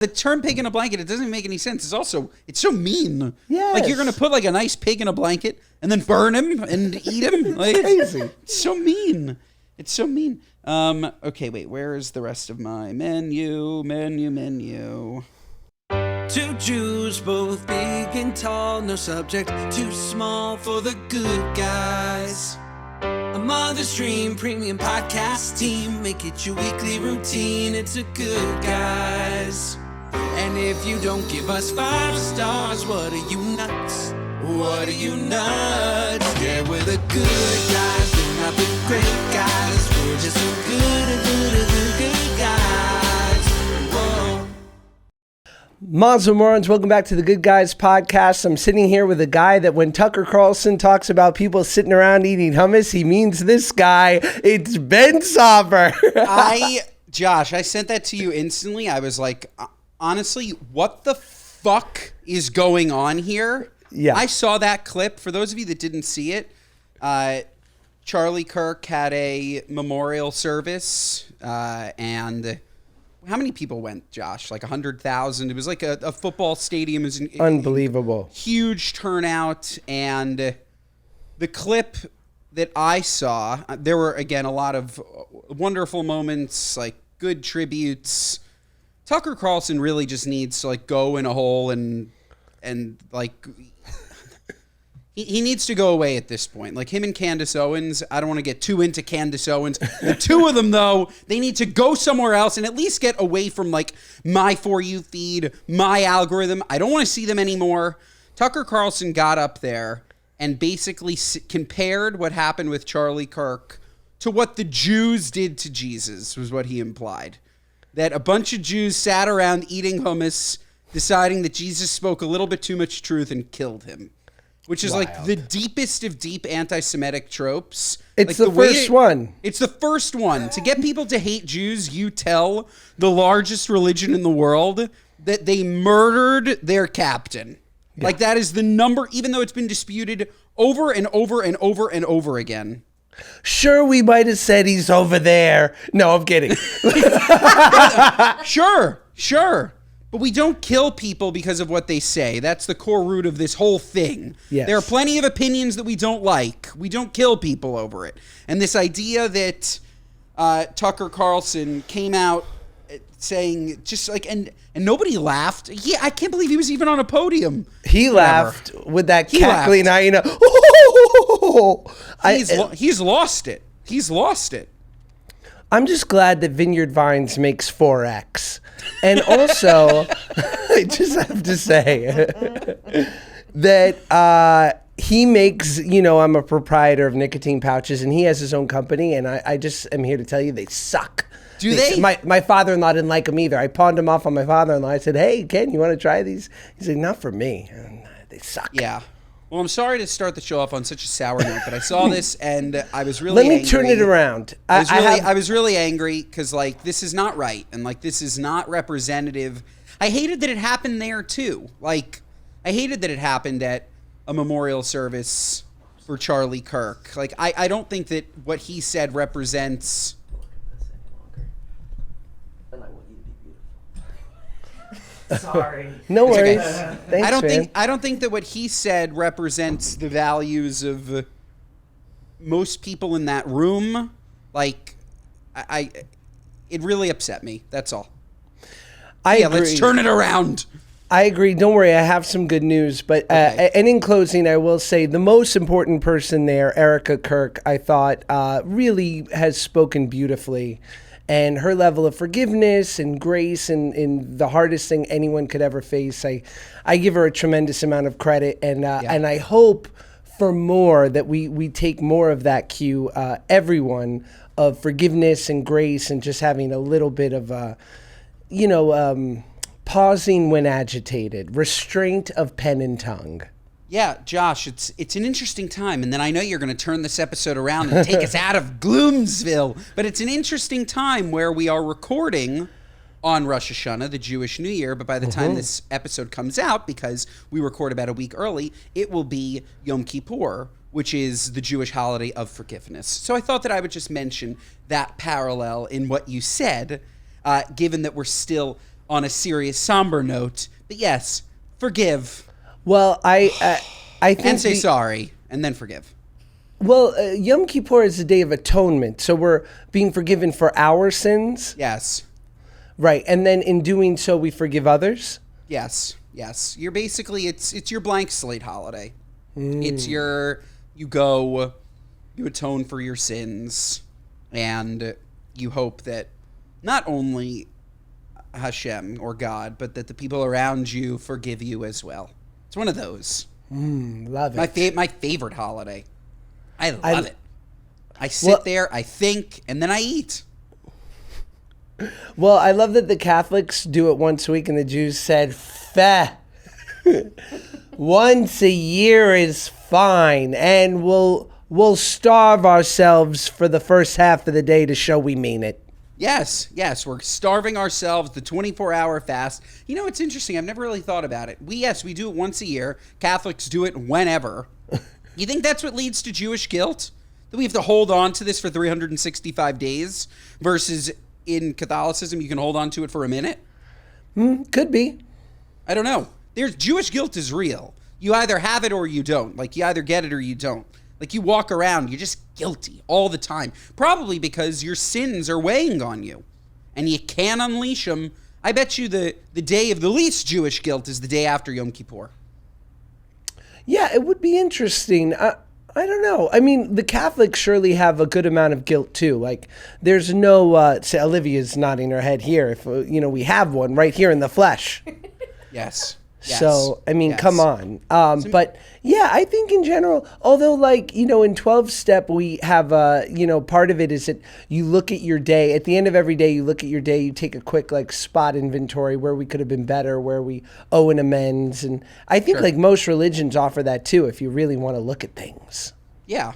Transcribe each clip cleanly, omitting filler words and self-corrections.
The term pig in a blanket, it doesn't make any sense. It's so mean. Yes. Like, you're going to put like a nice pig in a blanket and then burn him and eat him? Like, crazy. It's so mean. It's so mean. Okay, wait, where is the rest of my menu? Two Jews, both big and tall, no subject too small for the good guys. A Mother's Dream premium podcast team, make it your weekly routine, it's a good guys. And if you don't give us 5 stars, what are you nuts? What are you nuts? Yeah, we're the good guys, we're not the great guys, we're just the good guys. Whoa. Mazel Morons, welcome back to the Good Guys podcast. I'm sitting here with a guy that when Tucker Carlson talks about people sitting around eating hummus, he means this guy. It's Ben Sauber. Josh, I sent that to you instantly. I was like, honestly, what the fuck is going on here? Yeah. I saw that clip. For those of you that didn't see it, Charlie Kirk had a memorial service, and how many people went, Josh? Like 100,000. It was like a football stadium. It was Unbelievable. Huge turnout. And the clip that I saw, there were, again, a lot of wonderful moments, like good tributes. Tucker Carlson really just needs to like go in a hole and like he needs to go away at this point. Like him and Candace Owens, I don't want to get too into Candace Owens. The two of them, though, they need to go somewhere else and at least get away from like my For You feed, my algorithm. I don't want to see them anymore. Tucker Carlson got up there and basically compared what happened with Charlie Kirk to what the Jews did to Jesus, was what he implied. That a bunch of Jews sat around eating hummus, deciding that Jesus spoke a little bit too much truth and killed him. Which is like the deepest of deep anti-Semitic tropes. It's like the first one. It's the first one. To get people to hate Jews, you tell the largest religion in the world that they murdered their captain. Yeah. Like that is the number, even though it's been disputed over and over and over and over again. Sure, we might have said he's over there. No, I'm kidding. Sure. But we don't kill people because of what they say. That's the core root of this whole thing. Yes. There are plenty of opinions that we don't like. We don't kill people over it. And this idea that Tucker Carlson came out saying just like, and nobody laughed. Yeah, I can't believe he was even on a podium. He laughed with that cackling hyena. He's lost it. He's lost it. I'm just glad that Vineyard Vines makes 4X. And also, I just have to say that he makes, I'm a proprietor of nicotine pouches, and he has his own company, and I just am here to tell you they suck. Do they? My father-in-law didn't like them either. I pawned them off on my father-in-law. I said, hey, Ken, you want to try these? He said, not for me. And they suck. Yeah. Well, I'm sorry to start the show off on such a sour note, but I saw this and I was really angry. Let me turn it around. I was really angry because, like, this is not right and, like, this is not representative. I hated that it happened there, too. Like, I hated that it happened at a memorial service for Charlie Kirk. Like, I don't think that what he said represents... Sorry. No worries. Okay. Thanks, I don't think that what he said represents the values of most people in that room. Like, it really upset me. That's all. I agree. Let's turn it around. I agree. Don't worry. I have some good news. But okay. And in closing, I will say the most important person there, Erica Kirk, I thought really has spoken beautifully. And her level of forgiveness and grace in the hardest thing anyone could ever face, I give her a tremendous amount of credit. And and I hope for more that we take more of that cue, everyone, of forgiveness and grace and just having a little bit of, pausing when agitated, restraint of pen and tongue. Yeah, Josh, it's an interesting time, and then I know you're going to turn this episode around and take us out of Gloomsville, but it's an interesting time where we are recording on Rosh Hashanah, the Jewish New Year, but by the time this episode comes out, because we record about a week early, it will be Yom Kippur, which is the Jewish holiday of forgiveness. So I thought that I would just mention that parallel in what you said, given that we're still on a serious, somber note. But yes, forgive. Well, I think And say sorry, and then forgive. Well, Yom Kippur is a day of atonement, so we're being forgiven for our sins, Yes. right? And then in doing so, we forgive others. Yes. Yes. You're basically, it's your blank slate holiday. It's your, you atone for your sins, and you hope that not only Hashem or God, but that the people around you forgive you as well. It's one of those. Love it. My favorite holiday. I love it. I sit there, I think, and then I eat. Well, I love that the Catholics do it once a week, and the Jews said, "Feh, once a year is fine, and we'll starve ourselves for the first half of the day to show we mean it." Yes, we're starving ourselves, the 24-hour fast. You know, it's interesting. I've never really thought about it. We do it once a year. Catholics do it whenever. You think that's what leads to Jewish guilt? That we have to hold on to this for 365 days versus in Catholicism, you can hold on to it for a minute? Could be. I don't know. Jewish guilt is real. You either have it or you don't. Like, you either get it or you don't. Like, you walk around, you're just guilty all the time. Probably because your sins are weighing on you. And you can't unleash them. I bet you the day of the least Jewish guilt is the day after Yom Kippur. Yeah, it would be interesting. I don't know. I mean, the Catholics surely have a good amount of guilt, too. Like, there's no... say, Olivia's nodding her head here. If we have one right here in the flesh. Yes. So, I mean, come on. But, yeah, I think in general, although, like, in 12-step, we have, part of it is that you look at your day. At the end of every day, you look at your day, you take a quick, like, spot inventory where we could have been better, where we owe an amends. And I think, like, most religions offer that, too, if you really want to look at things. Yeah.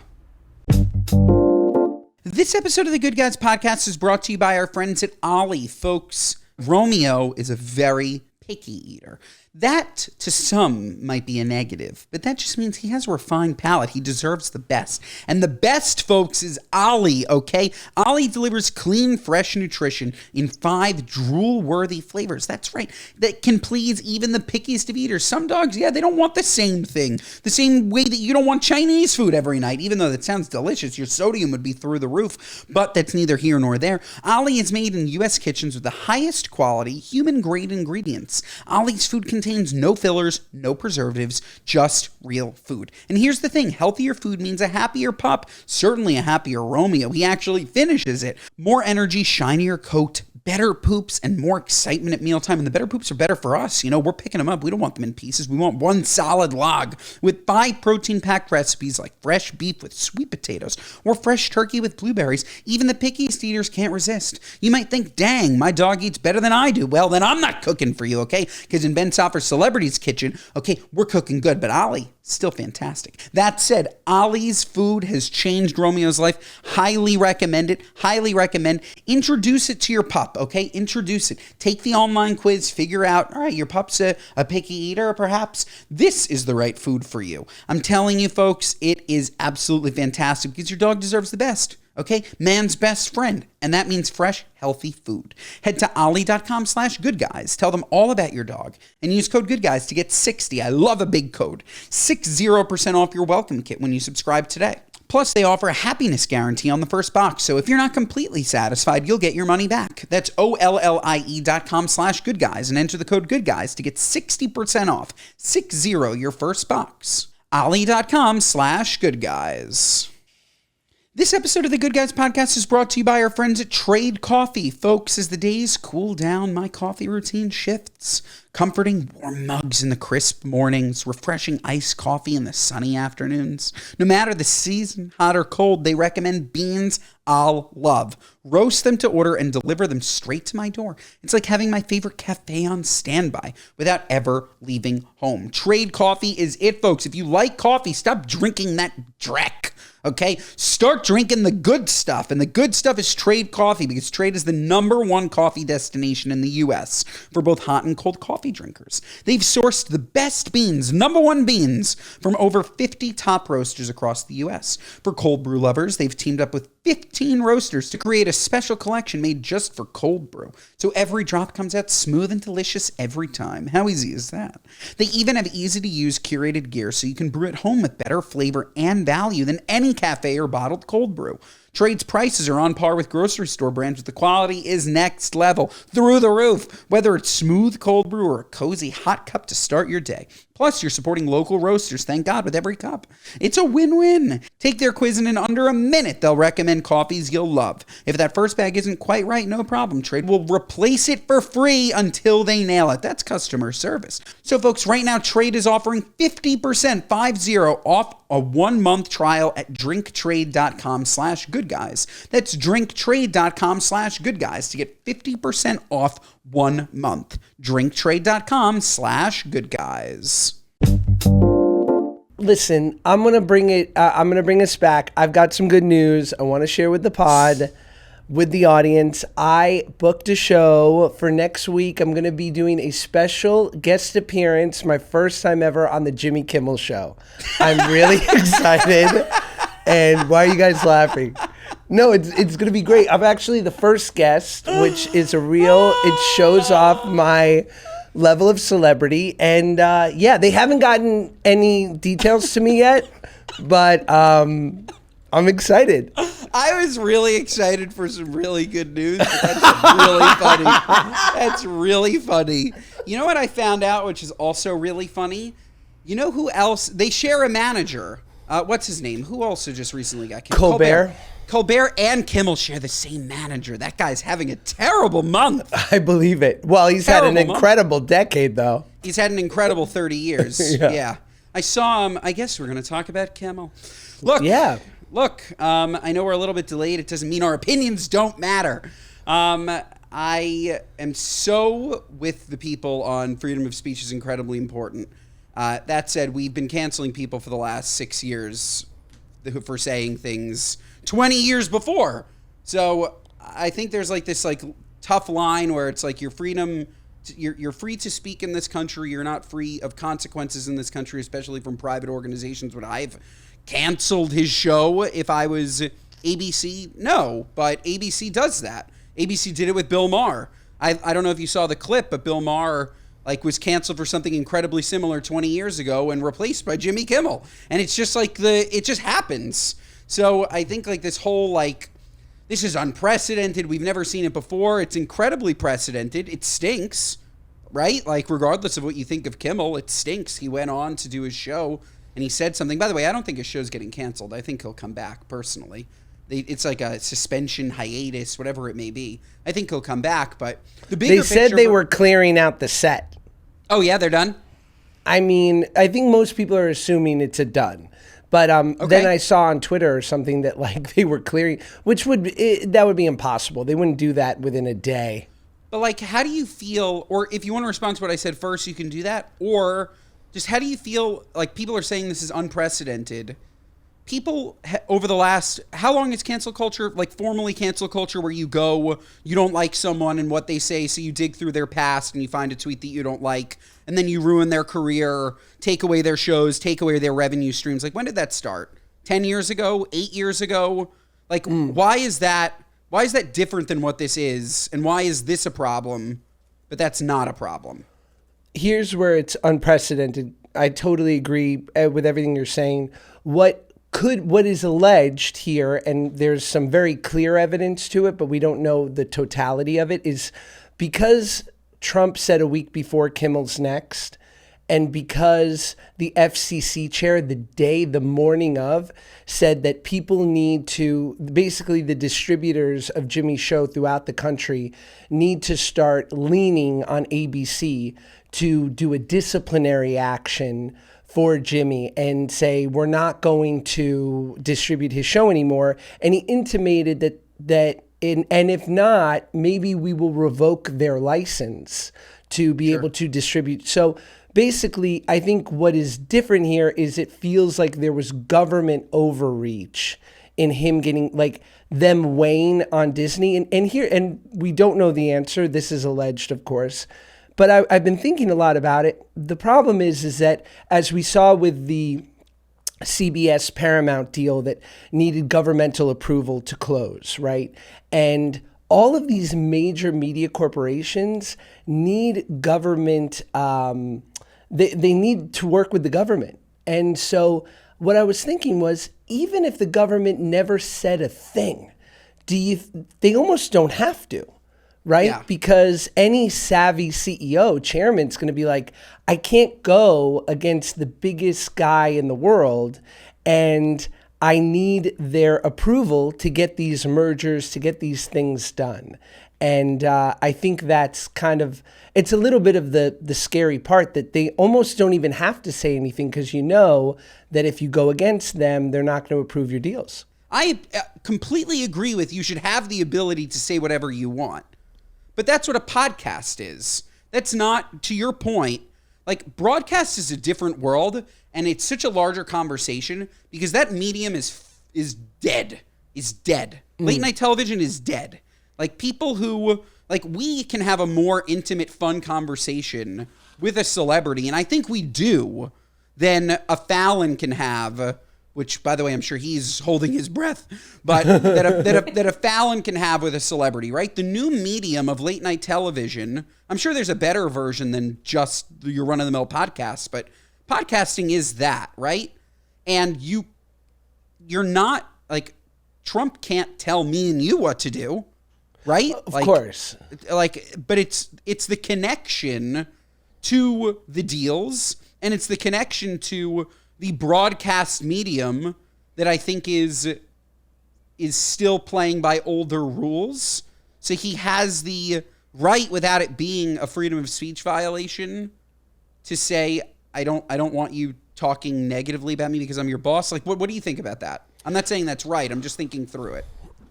This episode of the Good Guys podcast is brought to you by our friends at Ollie. Folks, Romeo is a very picky eater. That, to some, might be a negative, but that just means he has a refined palate. He deserves the best. And the best, folks, is Ollie, okay? Ollie delivers clean, fresh nutrition in 5 drool-worthy flavors. That's right. That can please even the pickiest of eaters. Some dogs, they don't want the same thing. The same way that you don't want Chinese food every night, even though that sounds delicious. Your sodium would be through the roof, but that's neither here nor there. Ollie is made in U.S. kitchens with the highest quality, human-grade ingredients. Ollie's food contains no fillers, no preservatives, just real food. And here's the thing, healthier food means a happier pup, certainly a happier Romeo. He actually finishes it. More energy, shinier coat, better poops, and more excitement at mealtime. And the better poops are better for us. We're picking them up. We don't want them in pieces. We want one solid log with 5 protein-packed recipes like fresh beef with sweet potatoes or fresh turkey with blueberries. Even the pickiest eaters can't resist. You might think, dang, my dog eats better than I do. Well, then I'm not cooking for you, okay? Because in Ben Soffer's Celebrity's Kitchen, okay, we're cooking good, but Ollie, still fantastic. That said, Ollie's food has changed Romeo's life. Highly recommend it. Highly recommend. Introduce it to your pup, okay? Introduce it. Take the online quiz. Figure out, all right, your pup's a picky eater, perhaps. This is the right food for you. I'm telling you, folks, it is absolutely fantastic because your dog deserves the best. Okay, man's best friend, and that means fresh, healthy food. Head to ollie.com/goodguys. Tell them all about your dog, and use code GOODGUYS to get 60. I love a big code. 60% off your welcome kit when you subscribe today. Plus, they offer a happiness guarantee on the first box, so if you're not completely satisfied, you'll get your money back. That's ollie.com/goodguys and enter the code GOODGUYS to get 60% off. 60 your first box. ollie.com/goodguys. This episode of the Good Guys podcast is brought to you by our friends at Trade Coffee. Folks, as the days cool down, my coffee routine shifts. Comforting warm mugs in the crisp mornings, refreshing iced coffee in the sunny afternoons. No matter the season, hot or cold, they recommend beans I'll love. Roast them to order and deliver them straight to my door. It's like having my favorite cafe on standby without ever leaving home. Trade Coffee is it, folks. If you like coffee, stop drinking that dreck. Okay? Start drinking the good stuff. And the good stuff is Trade Coffee, because Trade is the #1 coffee destination in the U.S. for both hot and cold coffee drinkers. They've sourced the best beans, #1 beans, from over 50 top roasters across the U.S. For cold brew lovers, they've teamed up with 15 roasters to create a special collection made just for cold brew. So every drop comes out smooth and delicious every time. How easy is that? They even have easy-to-use curated gear so you can brew at home with better flavor and value than any cafe or bottled cold brew. Trade's prices are on par with grocery store brands, but the quality is next level, through the roof, whether it's smooth cold brew or a cozy hot cup to start your day. Plus, you're supporting local roasters, thank God, with every cup. It's a win-win. Take their quiz and in under a minute, they'll recommend coffees you'll love. If that first bag isn't quite right, no problem. Trade will replace it for free until they nail it. That's customer service. So, folks, right now, Trade is offering 50%, 50, off a 1-month trial at drinktrade.com/goodguys. That's drinktrade.com/goodguys to get 50% off 1 month. drinktrade.com/goodguys. Listen, I'm gonna bring us back. I've got some good news I want to share with the pod, with the audience. I booked a show for next week. I'm gonna be doing a special guest appearance, my first time ever on the Jimmy Kimmel show. I'm really excited. And why are you guys laughing? No, it's going to be great. I'm actually the first guest, which is it shows off my level of celebrity. And yeah, they haven't gotten any details to me yet, but I'm excited. I was really excited for some really good news, but that's really funny. That's really funny. You know what I found out, which is also really funny? You know who else? They share a manager. What's his name? Who also just recently got killed? Colbert and Kimmel share the same manager. That guy's having a terrible month. I believe it. Well, he's had an incredible decade, though. He's had an incredible 30 years. Yeah. I saw him. I guess we're going to talk about Kimmel. Look, I know we're a little bit delayed. It doesn't mean our opinions don't matter. I am so with the people on freedom of speech is incredibly important. That said, we've been canceling people for the last 6 years for saying things 20 years before. So I think there's like this like tough line where it's like your freedom, you're free to speak in this country. You're not free of consequences in this country, especially from private organizations. Would I have canceled his show if I was ABC? No, but ABC does that. ABC did it with Bill Maher. I don't know if you saw the clip, but Bill Maher was canceled for something incredibly similar 20 years ago and replaced by Jimmy Kimmel. And it's just like it just happens. So I think this whole this is unprecedented. We've never seen it before. It's incredibly precedented. It stinks, right? Regardless of what you think of Kimmel, it stinks. He went on to do his show and he said something. By the way, I don't think his show's getting canceled. I think he'll come back personally. It's like a suspension, hiatus, whatever it may be. I think he'll come back, but the bigger picture... They said they were clearing out the set. Oh, yeah, they're done? I mean, I think most people are assuming it's a done. But then I saw on Twitter or something that they were clearing, which that would be impossible. They wouldn't do that within a day. But how do you feel, or if you want to respond to what I said first, you can do that, or just how do you feel, people are saying this is unprecedented. People over the last, how long is cancel culture, formally cancel culture, where you go, you don't like someone and what they say, so you dig through their past and you find a tweet that you don't like, and then you ruin their career, take away their shows, take away their revenue streams. When did that start? 10 years ago? 8 years ago? Why is that different than what this is? And why is this a problem, but that's not a problem? Here's where it's unprecedented. I totally agree with everything you're saying. What is alleged here, and there's some very clear evidence to it, but we don't know the totality of it, is because Trump said a week before Kimmel's next, and because the FCC chair the morning of said that people need to, basically the distributors of Jimmy's show throughout the country need to start leaning on ABC to do a disciplinary action for Jimmy and say, we're not going to distribute his show anymore. And he intimated that if not, maybe we will revoke their license to be able to distribute. So basically, I think what is different here is it feels like there was government overreach in him getting, like, them weighing on Disney. And we don't know the answer. This is alleged, of course. But I've been thinking a lot about it. The problem is that, as we saw with the CBS Paramount deal that needed governmental approval to close, right? And all of these major media corporations need government, they need to work with the government. And so what I was thinking was, even if the government never said a thing, they almost don't have to, right? Yeah. Because any savvy CEO, chairman's going to be like, I can't go against the biggest guy in the world, and I need their approval to get these mergers, to get these things done. And I think that's kind of, it's a little bit of the scary part, that they almost don't even have to say anything, because you know that if you go against them, they're not going to approve your deals. I completely agree with you should have the ability to say whatever you want. But that's what a podcast is. That's not, to your point, like, broadcast is a different world, and it's such a larger conversation because that medium is dead. Late night television is dead. Like, people who, like, we can have a more intimate, fun conversation with a celebrity, and I think we do, than a Fallon can have, which, by the way, I'm sure he's holding his breath, but that a Fallon can have with a celebrity, right? The new medium of late night television, I'm sure there's a better version than just your run-of-the-mill podcasts, but podcasting is that, right? And you're not, like, Trump can't tell me and you what to do, right? Of course. Like, but it's the connection to the deals, and it's the connection to the broadcast medium that I think is still playing by older rules. So he has the right, without it being a freedom of speech violation, to say, I don't want you talking negatively about me because I'm your boss. Like, what do you think about that? I'm not saying that's right. I'm just thinking through it.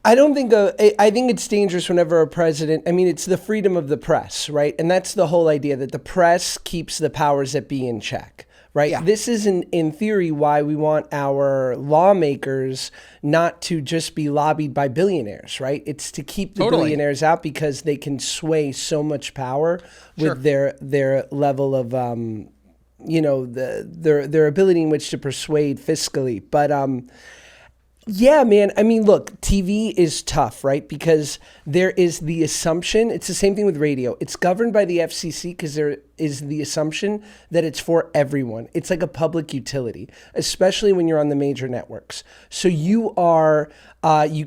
I don't think, I think it's dangerous whenever a president, I mean, it's the freedom of the press, right? And that's the whole idea, that the press keeps the powers that be in check. Right. Yeah. This is, in theory, why we want our lawmakers not to just be lobbied by billionaires. Right. It's to keep the billionaires out, because they can sway so much power with their level of, their ability in which to persuade fiscally. But yeah, man. I mean, look, TV is tough, right? Because there is the assumption, it's the same thing with radio. It's governed by the FCC because there is the assumption that it's for everyone. It's like a public utility, especially when you're on the major networks. So you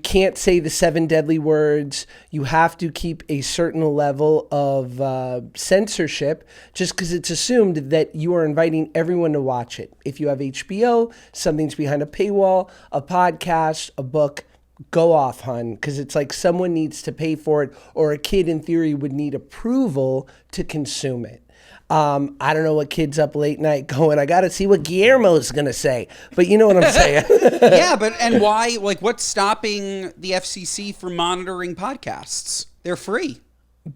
can't say the 7 deadly words. You have to keep a certain level of censorship, just because it's assumed that you are inviting everyone to watch it. If you have HBO, something's behind a paywall, a podcast, a book, go off, hun, because it's like someone needs to pay for it, or a kid in theory would need approval to consume it. I don't know what kids up late night going, I got to see what Guillermo's going to say. But you know what I'm saying? Yeah, and why, like, what's stopping the FCC from monitoring podcasts? They're free.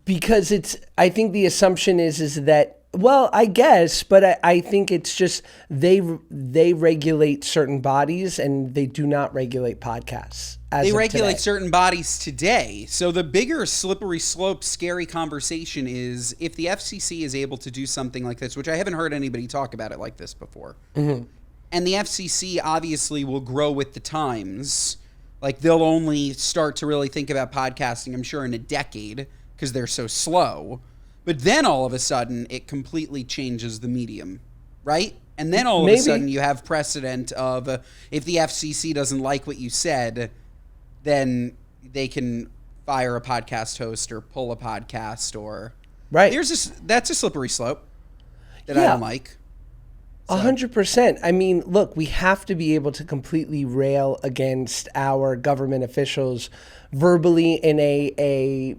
Because I think the assumption is that, well, I guess, but I think it's just they regulate certain bodies, and they do not regulate podcasts. They regulate certain bodies today. So the bigger slippery slope, scary conversation is if the FCC is able to do something like this, which I haven't heard anybody talk about it like this before. Mm-hmm. And the FCC obviously will grow with the times. Like, they'll only start to really think about podcasting, I'm sure, in a decade, because they're so slow. But then all of a sudden, it completely changes the medium, right? And then all of a sudden, you have precedent of if the FCC doesn't like what you said, then they can fire a podcast host or pull a podcast, or right. That's a slippery slope that I don't like. 100%. I mean, look, we have to be able to completely rail against our government officials verbally in a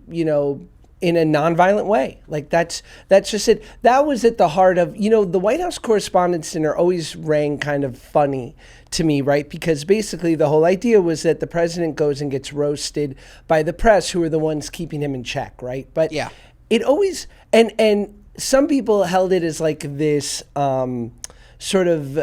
nonviolent way. Like, that's just it. That was at the heart of, the White House Correspondents' Dinner always rang kind of funny to me, right? Because basically the whole idea was that the president goes and gets roasted by the press, who are the ones keeping him in check, right? But yeah, it always, and some people held it as like this sort of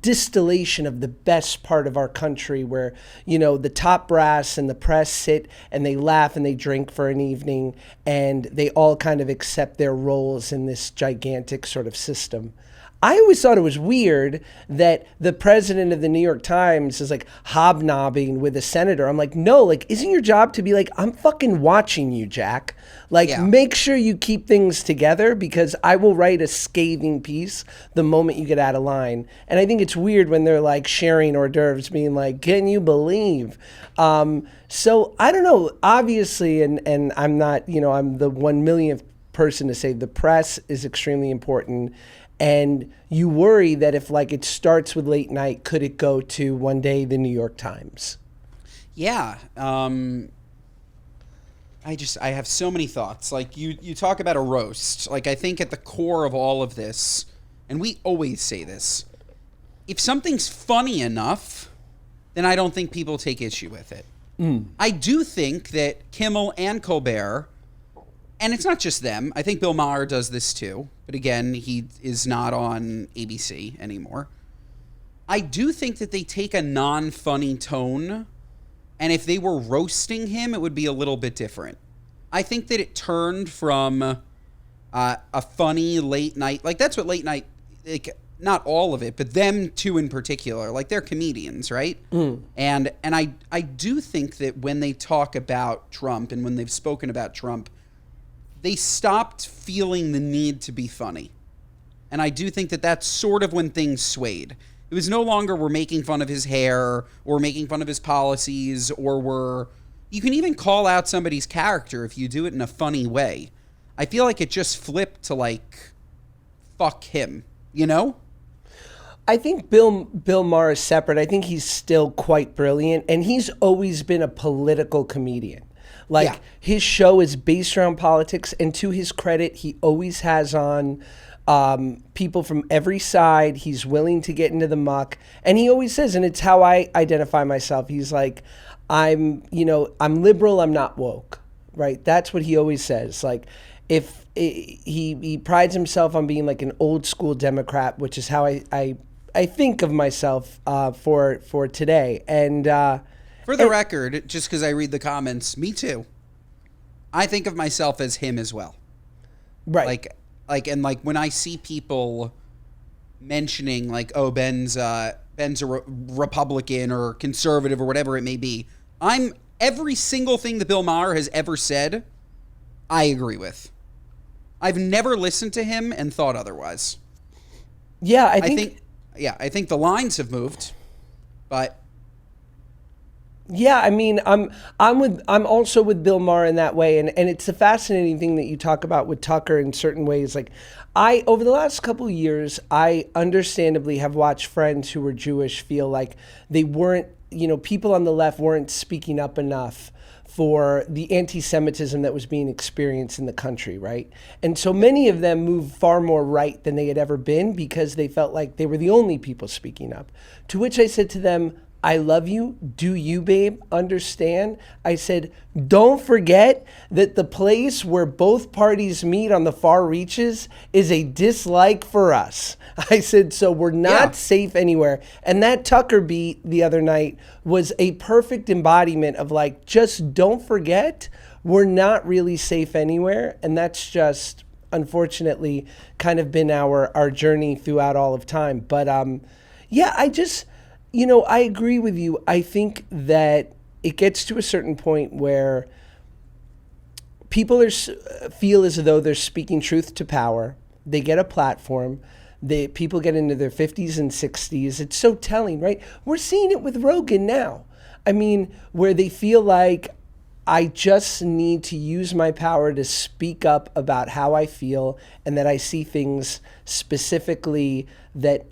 distillation of the best part of our country where, the top brass and the press sit and they laugh and they drink for an evening and they all kind of accept their roles in this gigantic sort of system. I always thought it was weird that the president of the New York Times is like hobnobbing with a senator. I'm like, no, like, isn't your job to be like, I'm fucking watching you, Jack. Like, make sure you keep things together because I will write a scathing piece the moment you get out of line. And I think it's weird when they're like sharing hors d'oeuvres, being like, can you believe? So I don't know, obviously, and I'm not, I'm the 1 millionth person to say the press is extremely important. And you worry that if like it starts with late night, could it go to one day the New York Times? Yeah. I have so many thoughts. Like you talk about a roast. Like I think at the core of all of this, and we always say this, if something's funny enough, then I don't think people take issue with it. I do think that Kimmel and Colbert, and it's not just them. I think Bill Maher does this too. But again, he is not on ABC anymore. I do think that they take a non-funny tone. And if they were roasting him, it would be a little bit different. I think that it turned from a funny late night. Like, that's what late night, like, not all of it, but them two in particular. Like, they're comedians, right? And I do think that when they talk about Trump and when they've spoken about Trump, they stopped feeling the need to be funny. And I do think that that's sort of when things swayed. It was no longer we're making fun of his hair or making fun of his policies or you can even call out somebody's character if you do it in a funny way. I feel like it just flipped to like, fuck him, I think Bill Maher is separate. I think he's still quite brilliant. And he's always been a political comedian. Like, his show is based around politics, and to his credit, he always has on people from every side. He's willing to get into the muck, and he always says, and it's how I identify myself. He's like, I'm liberal, I'm not woke, right? That's what he always says. Like, if he prides himself on being like an old school Democrat, which is how I think of myself for today, and. For the record, just because I read the comments, me too. I think of myself as him as well. Right. Like when I see people mentioning like, oh, Ben's a Republican or conservative or whatever it may be, every single thing that Bill Maher has ever said, I agree with. I've never listened to him and thought otherwise. Yeah, I think the lines have moved, but. Yeah, I mean, I'm also with Bill Maher in that way, and it's a fascinating thing that you talk about with Tucker in certain ways. Like, over the last couple of years, I understandably have watched friends who were Jewish feel like they weren't, people on the left weren't speaking up enough for the anti-Semitism that was being experienced in the country, right? And so many of them moved far more right than they had ever been because they felt like they were the only people speaking up. To which I said to them, I love you. Do you, babe, understand? I said, don't forget that the place where both parties meet on the far reaches is a dislike for us. I said, so we're not safe anywhere. And that Tucker beat the other night was a perfect embodiment of like, just don't forget, we're not really safe anywhere. And that's just, unfortunately, kind of been our journey throughout all of time. But I agree with you. I think that it gets to a certain point where people feel as though they're speaking truth to power. They get a platform. People get into their 50s and 60s. It's so telling, right? We're seeing it with Rogan now. I mean, where they feel like, I just need to use my power to speak up about how I feel and that I see things specifically that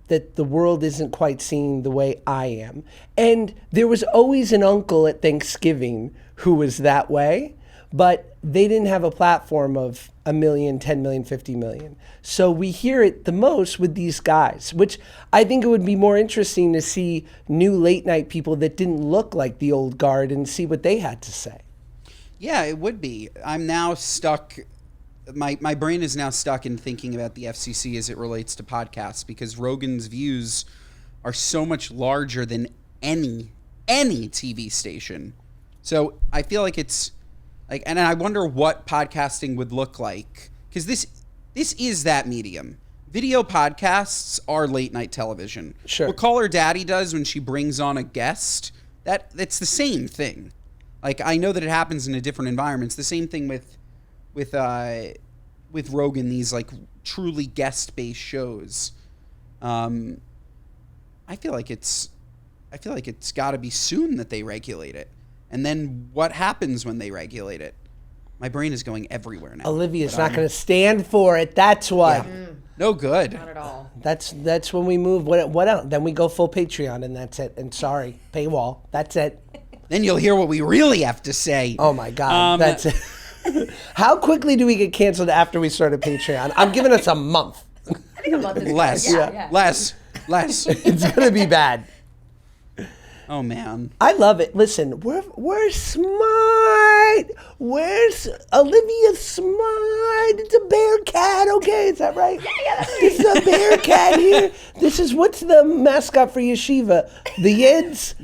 the world isn't quite seeing the way I am. And there was always an uncle at Thanksgiving who was that way, but they didn't have a platform of 1 million, 10 million, 50 million. So we hear it the most with these guys, which I think it would be more interesting to see new late night people that didn't look like the old guard and see what they had to say. Yeah, it would be. I'm now stuck my brain is now stuck in thinking about the FCC as it relates to podcasts because Rogan's views are so much larger than any TV station. So I feel like it's like, and I wonder what podcasting would look like because this is that medium. Video podcasts are late night television. Sure. What Call Her Daddy does when she brings on a guest, that's the same thing. Like I know that it happens in a different environments. The same thing with Rogan, these like truly guest-based shows. I feel like it's got to be soon that they regulate it. And then what happens when they regulate it? My brain is going everywhere now. Olivia's not going to stand for it. That's what. Yeah. No good. Not at all. That's when we move. What else? Then we go full Patreon, and that's it. And sorry, paywall. That's it. Then you'll hear what we really have to say. Oh my God, that's it. How quickly do we get canceled after we start a Patreon? I'm giving us a month. I think a month is Less. good. Yeah. Less. It's gonna be bad. Oh man. I love it. Listen, we're smart. Where's Olivia smart? It's a bear cat, okay? Is that right? Yeah, This is a bear cat here. What's the mascot for Yeshiva? The Yids?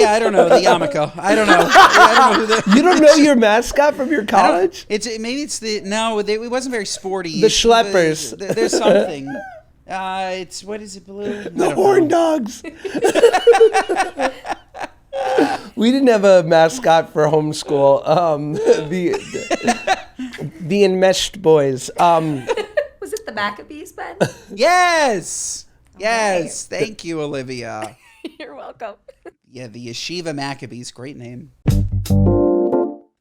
I don't know, the yarmulke. I don't know. I don't know who You don't know your mascot from your college? it wasn't very sporty. The Schleppers. There's something. What is it, Blue? The Horn Dogs. We didn't have a mascot for homeschool. The Enmeshed Boys. Was it the Maccabees, Ben? Yes. Yes. Thank you, Olivia. You're welcome. Yeah, the Yeshiva Maccabees. Great name.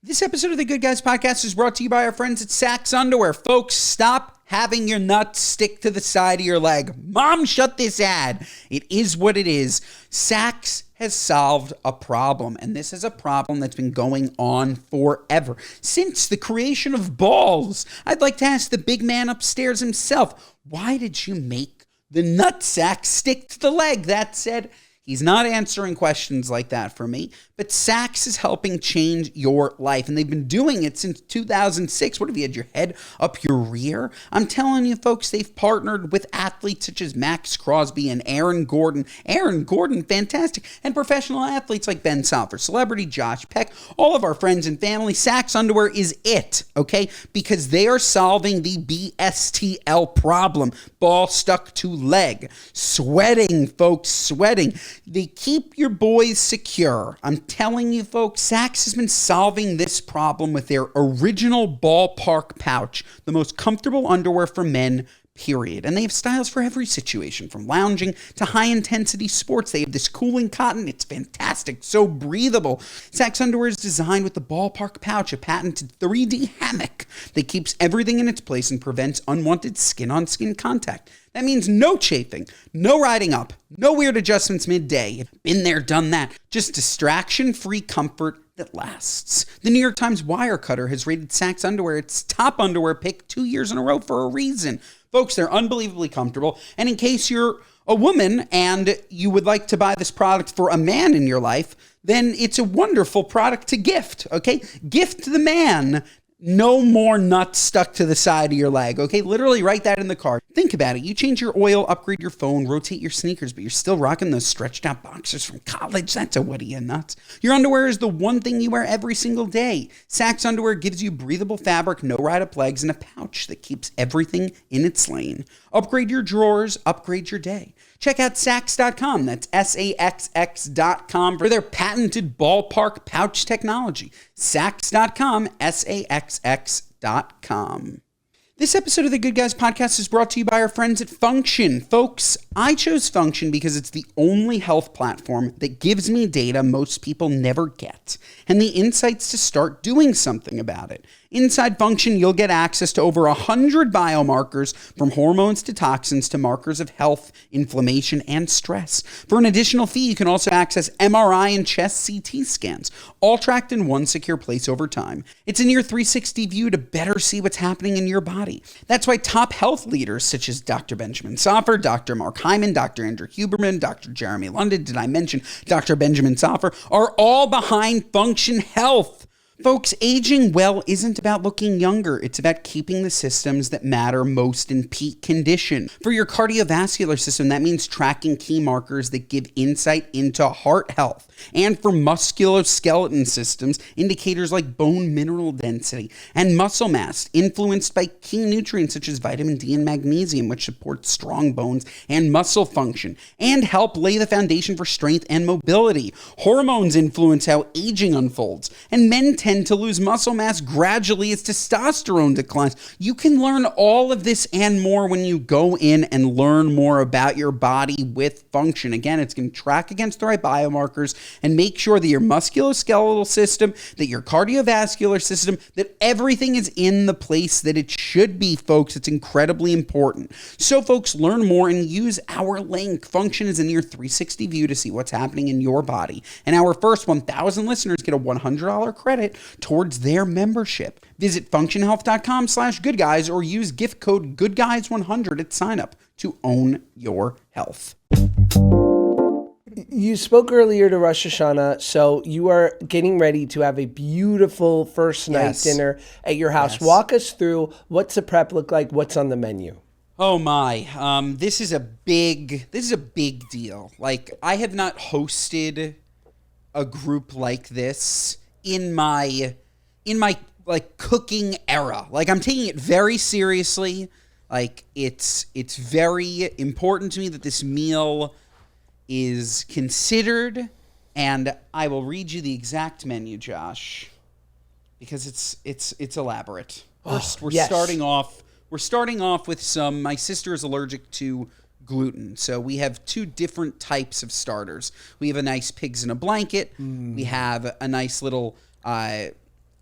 This episode of the Good Guys Podcast is brought to you by our friends at Sax Underwear. Folks, stop having your nuts stick to the side of your leg. Mom, shut this ad. It is what it is. Sax has solved a problem, and this is a problem that's been going on forever. Since the creation of balls, I'd like to ask the big man upstairs himself, why did you make the nut sack stick to the leg? That said, he's not answering questions like that for me, but Sax is helping change your life, and they've been doing it since 2006. What have you had your head up your rear? I'm telling you, folks, they've partnered with athletes such as Max Crosby and Aaron Gordon. Aaron Gordon, fantastic, and professional athletes like Ben Salfer, celebrity Josh Peck, all of our friends and family. Sax Underwear is it, okay? Because they are solving the BSTL problem, ball stuck to leg. Sweating, folks, sweating. They keep your boys secure. I'm telling you, folks, Sax has been solving this problem with their original ballpark pouch, the most comfortable underwear for men, period. And they have styles for every situation, from lounging to high-intensity sports. They have this cooling cotton. It's fantastic, so breathable. Sax underwear is designed with the ballpark pouch, a patented 3D hammock that keeps everything in its place and prevents unwanted skin-on-skin contact. That means no chafing, no riding up, no weird adjustments midday. Been there, done that. Just distraction-free comfort that lasts. The New York Times Wirecutter has rated Sax underwear its top underwear pick 2 years in a row for a reason. Folks, they're unbelievably comfortable. And in case you're a woman and you would like to buy this product for a man in your life, then it's a wonderful product to gift, okay? Gift the man. No more nuts stuck to the side of your leg, okay? Literally write that in the card. Think about it. You change your oil, upgrade your phone, rotate your sneakers, but you're still rocking those stretched out boxers from college. That's a what are you nuts? Your underwear is the one thing you wear every single day. Sax underwear gives you breathable fabric, no ride-up legs, and a pouch that keeps everything in its lane. Upgrade your drawers, upgrade your day. Check out Sax.com, that's Saxx.com, for their patented ballpark pouch technology. Sax.com, Saxx.com. This episode of the Good Guys Podcast is brought to you by our friends at Function. Folks, I chose Function because it's the only health platform that gives me data most people never get, and the insights to start doing something about it. Inside Function, you'll get access to over 100 biomarkers, from hormones to toxins to markers of health, inflammation, and stress. For an additional fee, you can also access MRI and chest CT scans, all tracked in one secure place over time. It's a near 360 view to better see what's happening in your body. That's why top health leaders such as Dr. Benjamin Soffer, Dr. Mark Hyman, Dr. Andrew Huberman, Dr. Jeremy London, did I mention Dr. Benjamin Soffer, are all behind Function Health. Folks, aging well isn't about looking younger. It's about keeping the systems that matter most in peak condition. For your cardiovascular system, that means tracking key markers that give insight into heart health. And for musculoskeletal systems, indicators like bone mineral density and muscle mass, influenced by key nutrients such as vitamin D and magnesium, which support strong bones and muscle function, and help lay the foundation for strength and mobility. Hormones influence how aging unfolds, and men tend to lose muscle mass gradually as testosterone declines. You can learn all of this and more when you go in and learn more about your body with function. Again, it's going to track against the right biomarkers and make sure that your musculoskeletal system, that your cardiovascular system, that everything is in the place that it should be, folks. It's incredibly important. So, folks, learn more and use our link. Function is in your 360 view to see what's happening in your body. And our first 1,000 listeners get a $100 credit towards their membership. Visit functionhealth.com/goodguys or use gift code goodguys100 at sign up to own your health. You spoke earlier to Rosh Hashanah, so you are getting ready to have a beautiful first night dinner at your house. Yes. Walk us through what's the prep look like, what's on the menu. Oh my, this is a big deal. Like, I have not hosted a group like this in my like cooking era. Like, I'm taking it very seriously. Like, it's very important to me that this meal is considered, and I will read you the exact menu, Josh, because it's elaborate. First, we're starting off with some. My sister is allergic to gluten, so we have two different types of starters. We have a nice pigs in a blanket. We have a nice little.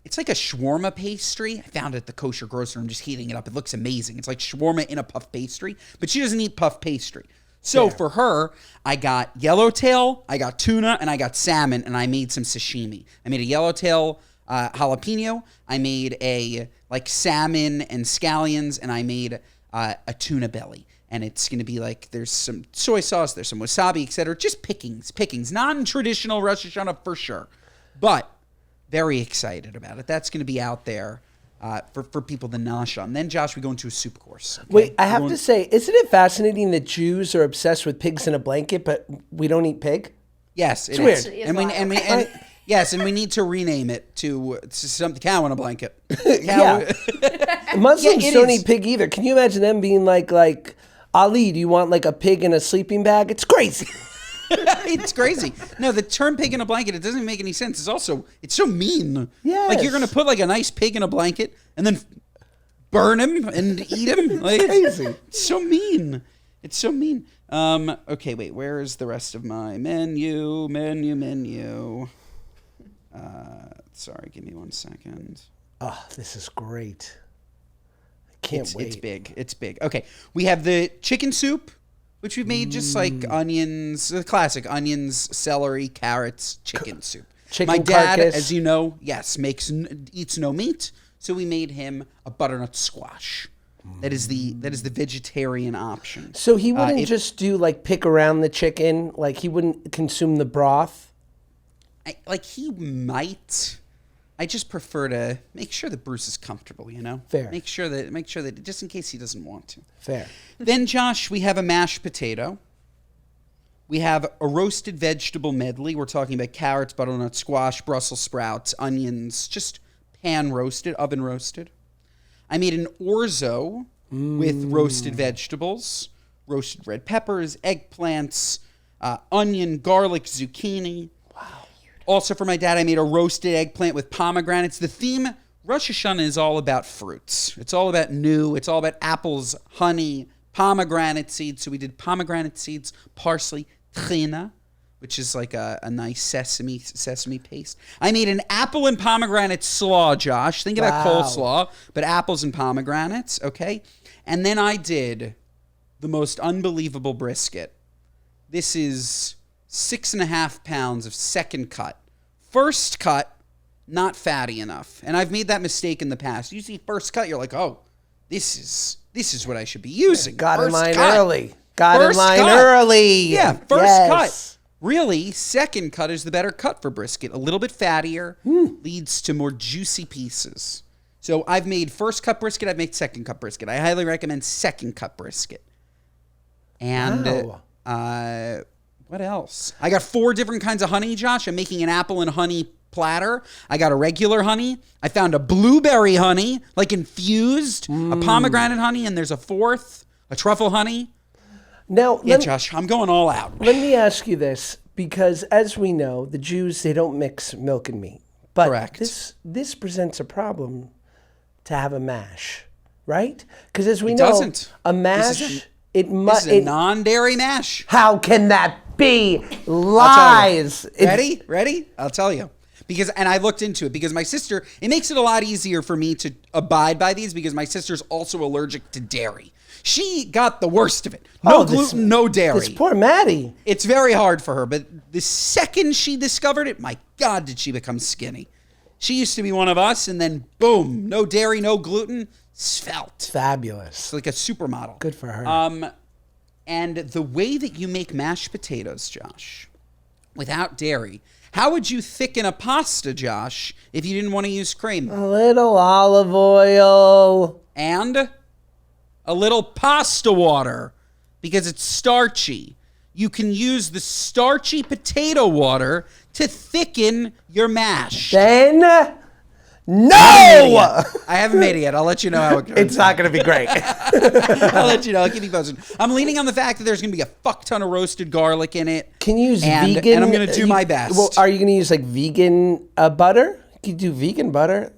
It's like a shawarma pastry. I found it at the kosher grocer. I'm just heating it up. It looks amazing. It's like shawarma in a puff pastry, but she doesn't eat puff pastry. So for her, I got yellowtail, I got tuna, and I got salmon, and I made some sashimi. I made a yellowtail jalapeno. I made a like salmon and scallions, and I made a tuna belly. And it's going to be like, there's some soy sauce, there's some wasabi, etc. Just pickings. Non-traditional Rosh Hashanah for sure. But very excited about it. That's going to be out there for people to nosh on. Then, Josh, we go into a soup course. Okay? Wait, I have to say, isn't it fascinating that Jews are obsessed with pigs in a blanket, but we don't eat pig? Yes, it's weird. And yes, and we need to rename it to something cow in a blanket. Muslims don't eat pig either. Can you imagine them being like Ali? Do you want like a pig in a sleeping bag? It's crazy. It's crazy. No, the term pig in a blanket, it doesn't make any sense. It's so mean. Yes. Like, you're going to put like a nice pig in a blanket and then burn him and eat him. Like, crazy. It's so mean. It's so mean. Okay, wait, where is the rest of my menu? Sorry, give me 1 second. Oh, this is great. I can't wait. It's big. Okay, we have the chicken soup, which we made just like onions, the classic onions, celery, carrots, chicken soup. Chicken My dad, carcass. as you know, eats no meat, so we made him a butternut squash. That is the vegetarian option. So he wouldn't just do like pick around the chicken, like he wouldn't consume the broth? He might. I just prefer to make sure that Bruce is comfortable, you know? Fair. Make sure that just in case he doesn't want to. Fair. Then, Josh, we have a mashed potato. We have a roasted vegetable medley. We're talking about carrots, butternut squash, Brussels sprouts, onions, just pan roasted, oven roasted. I made an orzo with roasted vegetables, roasted red peppers, eggplants, onion, garlic, zucchini. Also for my dad, I made a roasted eggplant with pomegranates. The theme, Rosh Hashanah, is all about fruits. It's all about new. It's all about apples, honey, pomegranate seeds. So we did pomegranate seeds, parsley, trina, which is like a nice sesame paste. I made an apple and pomegranate slaw, Josh. Think about coleslaw, but apples and pomegranates, okay? And then I did the most unbelievable brisket. This is 6.5 pounds of second cut. First cut, not fatty enough. And I've made that mistake in the past. You see first cut, you're like, oh, this is what I should be using. Got in first line cut. early. Got First in line cut. early. Yeah, first cut. Really, second cut is the better cut for brisket. A little bit fattier, leads to more juicy pieces. So I've made first cut brisket, I've made second cut brisket. I highly recommend second cut brisket. And what else? I got 4 different kinds of honey, Josh. I'm making an apple and honey platter. I got a regular honey. I found a blueberry honey, like infused, a pomegranate honey, and there's a 4th, a truffle honey. Now, Josh, I'm going all out. Let me ask you this, because as we know, the Jews, they don't mix milk and meat. But Correct. This presents a problem to have a mash, right? Because as we know, doesn't. a mash, This it is a non-dairy mash. How can that be? Lies. Ready? I'll tell you. And I looked into it because my sister, it makes it a lot easier for me to abide by these because my sister's also allergic to dairy. She got the worst of it. No gluten, no dairy. This poor Maddie. It's very hard for her, but the second she discovered it, my God, did she become skinny. She used to be one of us, and then boom, no dairy, no gluten, svelte. Fabulous. It's like a supermodel. Good for her. And the way that you make mashed potatoes, Josh, without dairy, how would you thicken a pasta, Josh, if you didn't want to use cream? A little olive oil. And a little pasta water, because it's starchy. You can use the starchy potato water to thicken your mash. Then, no! I haven't made it yet. I'll let you know how it goes. It's not going to be great. I'll let you know. I'll keep you posted. I'm leaning on the fact that there's going to be a fuck ton of roasted garlic in it. Can you use vegan? And I'm going to do my best. Well, are you going to use like vegan butter? Can you do vegan butter?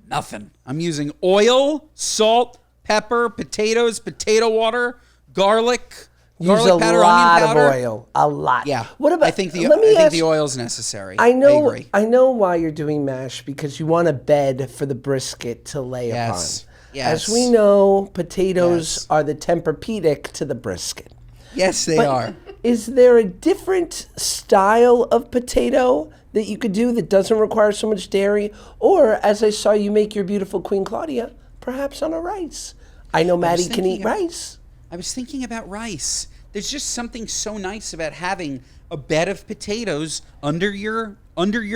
Nothing. I'm using oil, salt, pepper, potatoes, potato water, garlic. Use garlic a powder, lot onion powder. of oil. A lot. Yeah. What about? I think the oil is necessary. I know. I agree. I know why you're doing mash, because you want a bed for the brisket to lay Yes. upon. Yes. As we know, potatoes are the Tempur-Pedic to the brisket. Yes, they are. Is there a different style of potato that you could do that doesn't require so much dairy? Or, as I saw you make your beautiful Queen Claudia, perhaps on a rice. I know Maddie can eat rice. I was thinking about rice. There's just something so nice about having a bed of potatoes under your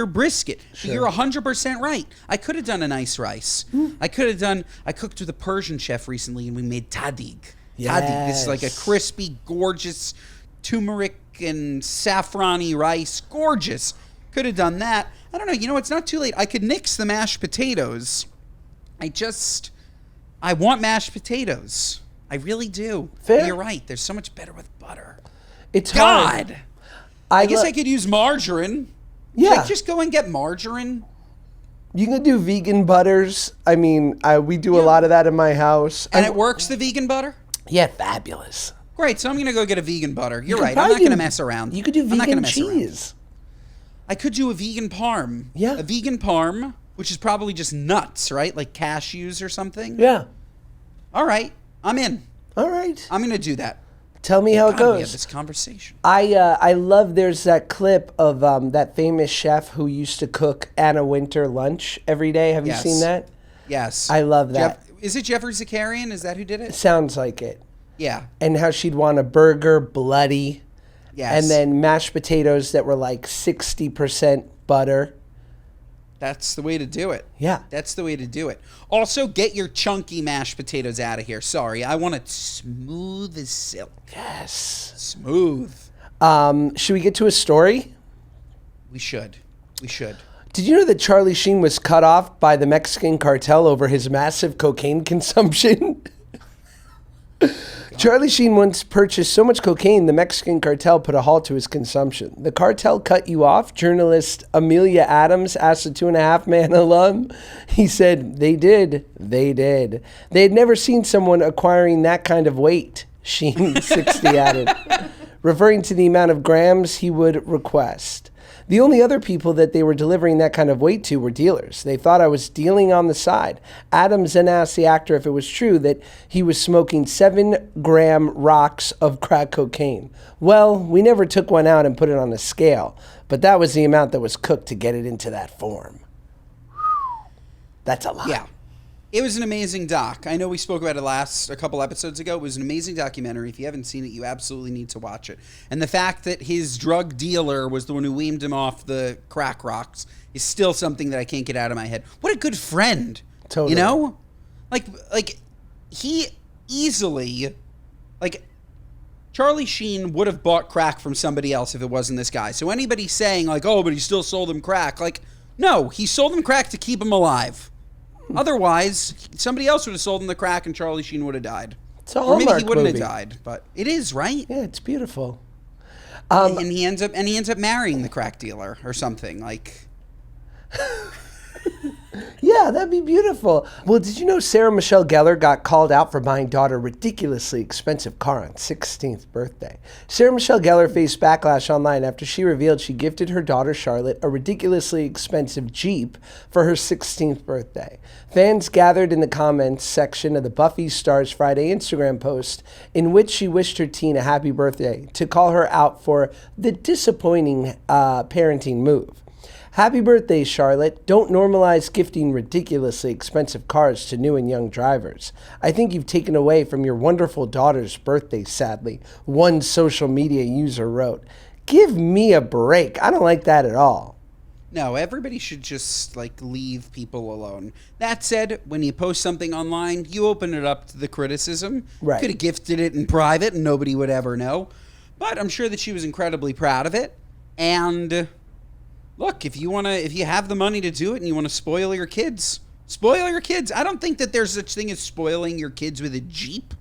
brisket. Sure. You're 100% right. I could have done a nice rice. I cooked with a Persian chef recently, and we made tadig. Yes. Tadig. This is like a crispy, gorgeous turmeric and saffrony rice. Gorgeous. Could have done that. I don't know. You know, it's not too late. I could nix the mashed potatoes. I want mashed potatoes. I really do. Fair. But you're right. They're so much better with butter. It's hard. God. I guess I could use margarine. Yeah. Should I just go and get margarine? You can do vegan butters. I mean, we do a lot of that in my house. And it works, the vegan butter? Yeah, fabulous. Great. So I'm going to go get a vegan butter. You're could right. I'm not probably going to mess around. You could do I'm not gonna vegan mess around. cheese. I could do a vegan parm. Yeah. A vegan parm, which is probably just nuts, right? Like cashews or something. Yeah. All right. I'm in. All right. I'm going to do that. Tell me how it God, we had goes. this conversation. I love, there's that clip of that famous chef who used to cook Anna Wintour lunch every day. Have you Yes. seen that? Yes. I love that. Is it Jeffrey Zakarian? Is that who did it? Sounds like it. Yeah. And how she'd want a burger bloody. Yes. And then mashed potatoes that were like 60% butter. That's the way to do it. Yeah. That's the way to do it. Also, get your chunky mashed potatoes out of here. Sorry, I want it smooth as silk. Yes. Smooth. Should we get to a story? We should. Did you know that Charlie Sheen was cut off by the Mexican cartel over his massive cocaine consumption? Charlie Sheen once purchased so much cocaine, the Mexican cartel put a halt to his consumption. The cartel cut you off? Journalist Amelia Adams asked the 2.5 Man alum. He said, they did. They had never seen someone acquiring that kind of weight, Sheen, 60, added, referring to the amount of grams he would request. The only other people that they were delivering that kind of weight to were dealers. They thought I was dealing on the side. Adams then asked the actor if it was true that he was smoking 7-gram rocks of crack cocaine. Well, we never took one out and put it on a scale, but that was the amount that was cooked to get it into that form. That's a lot. Yeah. It was an amazing doc. I know we spoke about it a couple episodes ago. It was an amazing documentary. If you haven't seen it, you absolutely need to watch it. And the fact that his drug dealer was the one who weaned him off the crack rocks is still something that I can't get out of my head. What a good friend. Totally. You know? Like he easily, like, Charlie Sheen would have bought crack from somebody else if it wasn't this guy. So anybody saying, like, oh, but he still sold him crack, like, no, he sold him crack to keep him alive. Otherwise, somebody else would have sold him the crack and Charlie Sheen would have died. It's a Or maybe Hallmark he wouldn't movie. have died, but it is, right? Yeah, it's beautiful. And he ends up marrying the crack dealer or something, like. Yeah, that'd be beautiful. Well, did you know Sarah Michelle Gellar got called out for buying daughter a ridiculously expensive car on 16th birthday? Sarah Michelle Gellar faced backlash online after she revealed she gifted her daughter Charlotte a ridiculously expensive Jeep for her 16th birthday. Fans gathered in the comments section of the Buffy Stars Friday Instagram post in which she wished her teen a happy birthday to call her out for the disappointing parenting move. Happy birthday, Charlotte. Don't normalize gifting ridiculously expensive cars to new and young drivers. I think you've taken away from your wonderful daughter's birthday, sadly, one social media user wrote. Give me a break. I don't like that at all. No, everybody should just, like, leave people alone. That said, when you post something online, you open it up to the criticism. Right. Could have gifted it in private and nobody would ever know. But I'm sure that she was incredibly proud of it. And look, if you have the money to do it and you want to spoil your kids, spoil your kids. I don't think that there's such thing as spoiling your kids with a Jeep.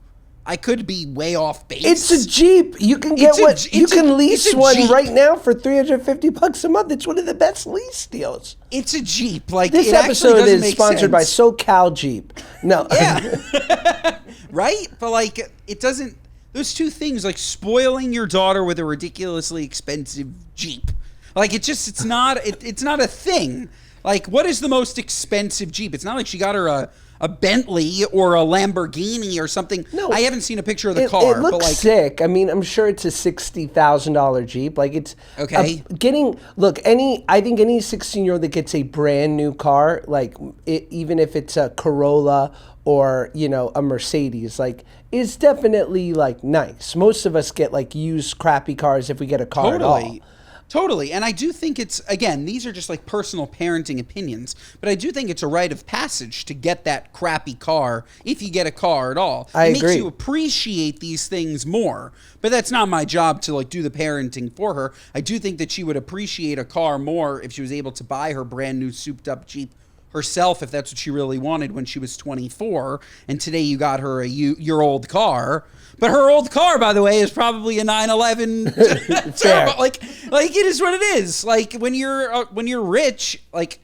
I could be way off base. It's a Jeep. You can get you can lease one Jeep. right now for $350 a month. It's one of the best lease deals. It's a Jeep. Like, This it actually episode doesn't is make sponsored by sense. SoCal Jeep. No. Yeah. Right? But, like, it doesn't. Those two things, like spoiling your daughter with a ridiculously expensive Jeep. Like, it's not a thing. Like, what is the most expensive Jeep? It's not like she got her a Bentley or a Lamborghini or something. No, I haven't seen a picture of the car. It looks but, like, sick. I mean, I'm sure it's a $60,000 Jeep. Like, it's Okay. I think any 16-year-old that gets a brand new car, like even if it's a Corolla or, you know, a Mercedes, like, is definitely, like, nice. Most of us get, like, used crappy cars if we get a car at all. Totally. And I do think it's, again, these are just like personal parenting opinions, but I do think it's a rite of passage to get that crappy car if you get a car at all. I It agree. makes you appreciate these things more. But that's not my job to, like, do the parenting for her. I do think that she would appreciate a car more if she was able to buy her brand new souped up Jeep herself, if that's what she really wanted when she was 24, and today you got her your old car. But her old car, by the way, is probably a 911 turbo. Like it is what it is. Like, when you're rich, like,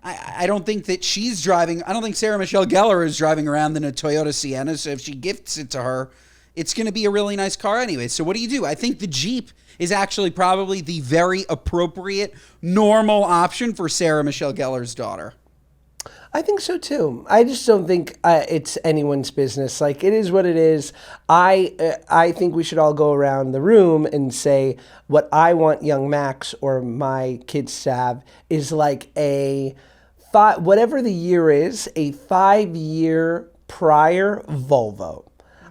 I don't think that she's driving. I don't think Sarah Michelle Gellar is driving around in a Toyota Sienna. So if she gifts it to her, it's going to be a really nice car anyway. So what do? I think the Jeep is actually probably the very appropriate, normal option for Sarah Michelle Gellar's daughter. I think so too. I just don't think it's anyone's business. Like, it is what it is. I think we should all go around the room and say what I want young Max or my kids to have is like whatever the year is, a 5-year prior Volvo.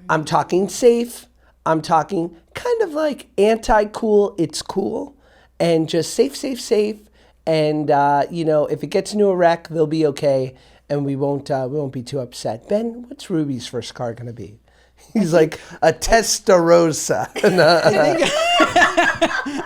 I'm talking safe. I'm talking kind of like anti-cool. It's cool, and just safe. And, you know, if it gets into a wreck, they'll be okay, and we won't be too upset. Ben, what's Ruby's first car going to be? He's like a Testarossa.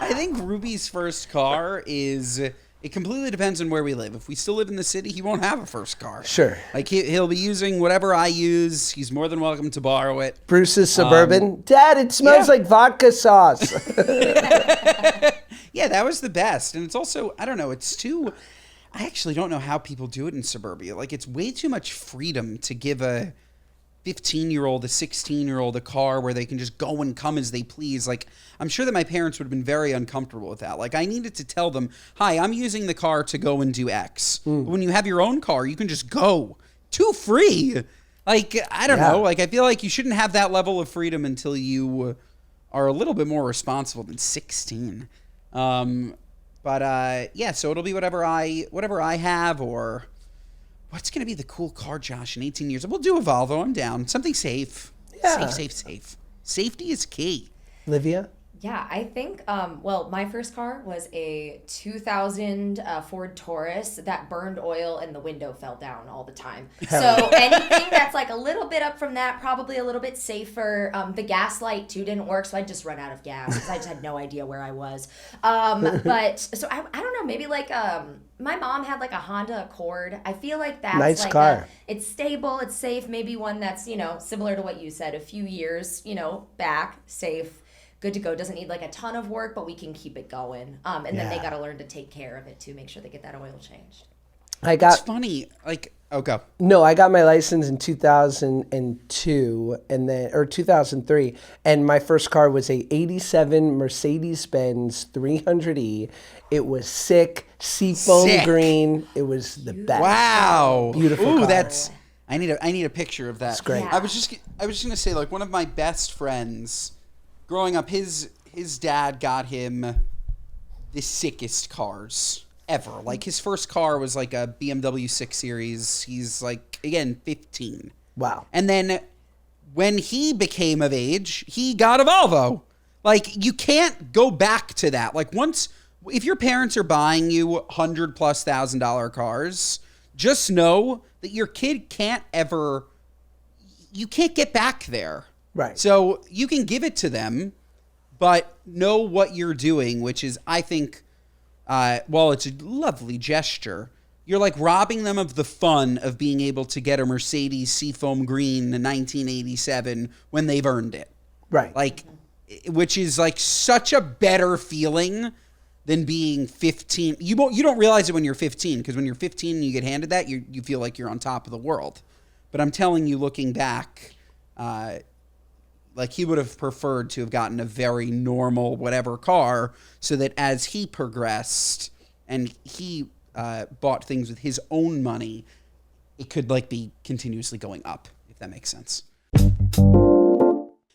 I think Ruby's first car is... It completely depends on where we live. If we still live in the city, he won't have a first car. Sure. Like, he'll be using whatever I use. He's more than welcome to borrow it. Bruce's Suburban. Dad, it smells like vodka sauce. Yeah, that was the best. And it's also, I don't know, I actually don't know how people do it in suburbia. Like, it's way too much freedom to give a 15-year-old, a 16-year-old a car where they can just go and come as they please. Like, I'm sure that my parents would have been very uncomfortable with that. Like, I needed to tell them, hi, I'm using the car to go and do X. But when you have your own car, you can just go. Too free. Like, I don't know. Like, I feel like you shouldn't have that level of freedom until you are a little bit more responsible than 16. Yeah, so it'll be whatever I have, or what's going to be the cool car, Josh, in 18 years? We'll do a Volvo. I'm down. Something safe. Yeah. Safe. Safety is key. Livia? Yeah, I think, well, my first car was a 2000 Ford Taurus that burned oil and the window fell down all the time. So anything that's like a little bit up from that, probably a little bit safer. The gas light too didn't work, so I just run out of gas because I just had no idea where I was. But so I don't know, maybe like my mom had like a Honda Accord. I feel like that's nice like car. It's stable, it's safe, maybe one that's, similar to what you said, a few years, back, safe. Good to go. Doesn't need like a ton of work, but we can keep it going. And then they got to learn to take care of it too. Make sure they get that oil changed. It's funny. Like, go. No, I got my license in 2002 or 2003, and my first car was a '87 Mercedes-Benz 300e. It was sick, seafoam green. It was the best. Wow, beautiful car. That's. I need a picture of that. It's great. Yeah. I was just gonna say, like, one of my best friends. Growing up, his dad got him the sickest cars ever. Like, his first car was like a BMW 6 Series. He's like, again, 15. Wow. And then when he became of age, he got a Volvo. Like, you can't go back to that. Like, if your parents are buying you $100,000+ cars, just know that your kid you can't get back there. Right. So you can give it to them, but know what you're doing, which is, I think, while it's a lovely gesture, you're like robbing them of the fun of being able to get a Mercedes Seafoam Green in 1987 when they've earned it. Right. Like, which is like such a better feeling than being 15. You don't realize it when you're 15, because when you're 15 and you get handed that, you feel like you're on top of the world. But I'm telling you, looking back, like, he would have preferred to have gotten a very normal whatever car, so that as he progressed and he bought things with his own money, it could like be continuously going up, if that makes sense.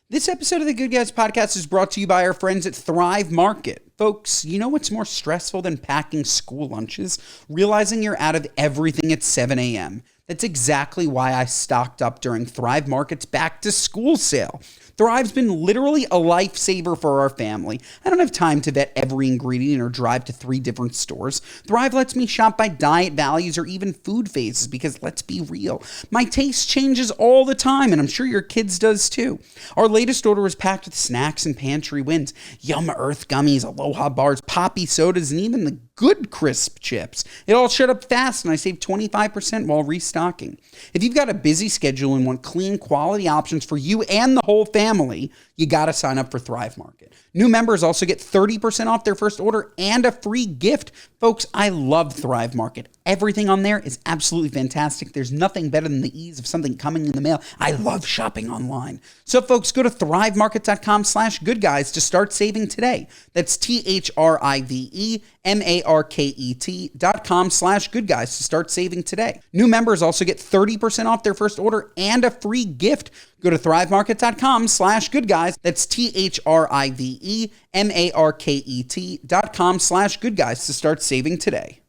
This episode of the Good Guys Podcast is brought to you by our friends at Thrive Market. Folks, you know what's more stressful than packing school lunches? Realizing you're out of everything at 7 a.m. That's exactly why I stocked up during Thrive Market's back to school sale. Thrive's been literally a lifesaver for our family. I don't have time to vet every ingredient or drive to 3 different stores. Thrive lets me shop by diet values or even food phases because, let's be real, my taste changes all the time, and I'm sure your kids does too. Our latest order was packed with snacks and pantry wins. Yum Earth gummies, Aloha bars, poppy sodas, and even the good crisp chips. It all showed up fast, and I saved 25% while restocking. If you've got a busy schedule and want clean, quality options for you and the whole family, you got to sign up for Thrive Market. New members also get 30% off their first order and a free gift. Folks, I love Thrive Market. Everything on there is absolutely fantastic. There's nothing better than the ease of something coming in the mail. I love shopping online. So, folks, go to thrivemarket.com/goodguys to start saving today. That's thrivemarket.com/goodguys to start saving today. New members also get 30% off their first order and a free gift. Go to thrivemarket.com/goodguys. That's thrivemarket.com/goodguys to start saving today.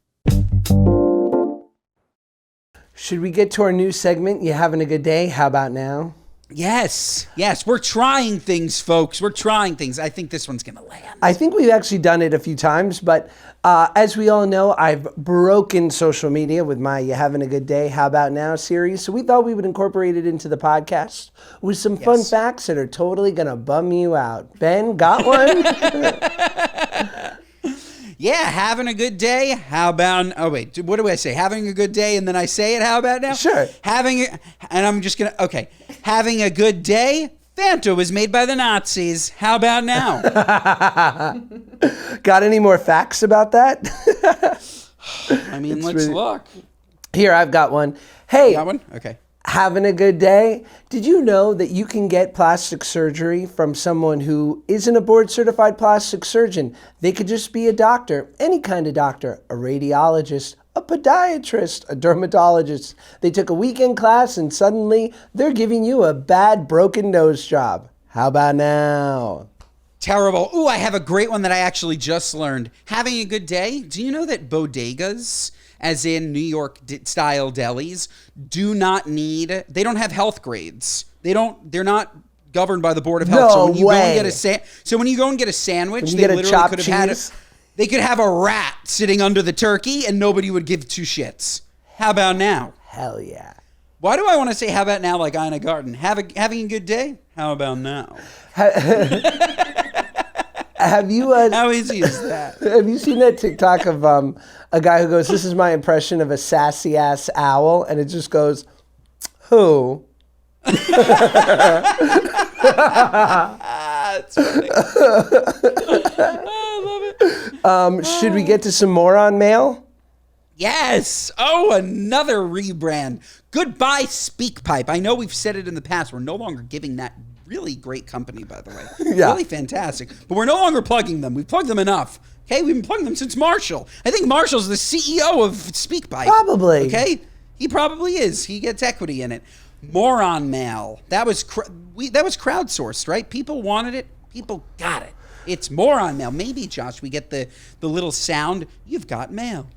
Should we get to our new segment? You having a good day? How about now? Yes. We're trying things, folks. We're trying things. I think this one's going to land. I think we've actually done it a few times, but as we all know, I've broken social media with my You Having a Good Day, How About Now series. So we thought we would incorporate it into the podcast with some fun facts that are totally going to bum you out. Ben, got one? Yeah, having a good day. How about, what do I say? Having a good day, and then I say it, how about now? Sure. Having a good day. Fanta was made by the Nazis. How about now? Got any more facts about that? I mean, let's look. Here, I've got one. Hey. You got one? Okay. Having a good day? Did you know that you can get plastic surgery from someone who isn't a board-certified plastic surgeon? They could just be a doctor, any kind of doctor, a radiologist, a podiatrist, a dermatologist. They took a weekend class and suddenly they're giving you a bad broken nose job. How about now? Terrible. Ooh, I have a great one that I actually just learned. Having a good day? Do you know that bodegas as in New York style delis, they don't have health grades. They're not governed by the Board of Health. No so when you way. Go and get a sandwich, When you they get a literally chopped could have cheese? they could have a rat sitting under the turkey and nobody would give two shits. How about now? Hell yeah. Why do I want to say how about now like Ina Garten? Having a good day? How about now? Have you How easy is that? have you seen that TikTok of a guy who goes, "This is my impression of a sassy ass owl," and it just goes, "Who?" That's funny. I love it. Should we get to some moron mail? Yes. Oh, another rebrand. Goodbye, SpeakPipe. I know we've said it in the past. We're no longer giving that really great company, by the way. Yeah. Really fantastic. But we're no longer plugging them. We've plugged them enough. Okay, we've been plugging them since Marshall. I think Marshall's the CEO of SpeakPipe. Probably. Okay, he probably is. He gets equity in it. Moron mail. That was crowdsourced, right? People wanted it. People got it. It's moron mail. Maybe, Josh, we get the little sound. You've got mail.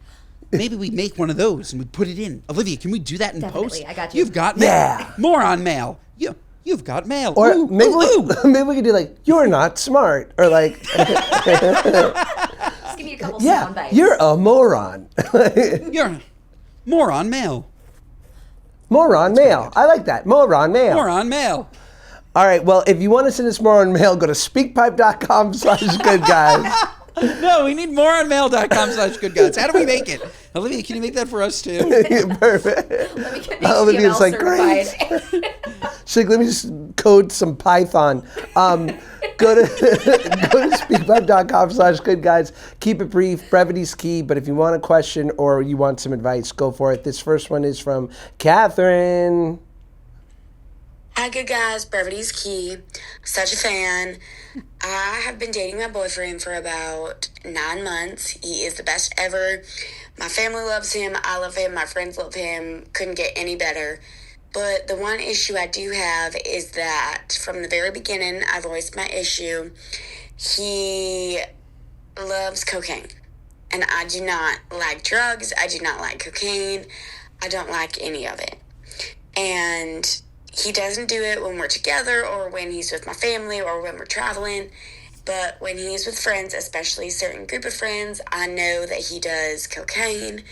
Maybe we make one of those and we put it in. Olivia, can we do that in Definitely, post? I got you. You've got mail. Yeah. Moron mail. You've got mail. Or Ooh, maybe ooh, ooh. maybe we could do like, "You're not smart," or like, Just give me a couple "Yeah, sound bites. you're a moron." You're moron mail. Moron mail. I like that. Moron mail. Moron mail. All right. Well, if you want to send us moron mail, go to speakpipe.com/goodguys. No, we need moronmail.com/goodguys. How do we make it? Olivia, can you make that for us too? Perfect. Let me get Olivia's HTML like, certified. She's like, "Let me just code some Python." Go to speakpipe.com/goodguys. Keep it brief. Brevity's key. But if you want a question or you want some advice, go for it. This first one is from Catherine. Hi, good guys. Brevity's key. Such a fan. I have been dating my boyfriend for about 9 months. He is the best ever. My family loves him. I love him. My friends love him. Couldn't get any better. But the one issue I do have is that from the very beginning, I voiced my issue. He loves cocaine. And I do not like drugs. I do not like cocaine. I don't like any of it. And he doesn't do it when we're together or when he's with my family or when we're traveling. But when he's with friends, especially a certain group of friends, I know that he does cocaine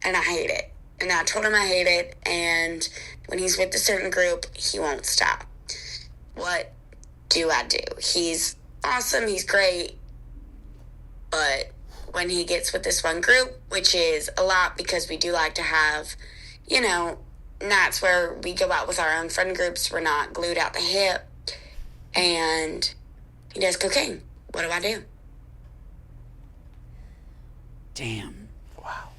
and I hate it. And I told him I hate it. And when he's with a certain group, he won't stop. What do I do? He's awesome. He's great. But when he gets with this one group, which is a lot because we do like to have, nights where we go out with our own friend groups, we're not glued out the hip, and he does cocaine. What do I do? Damn. Wow.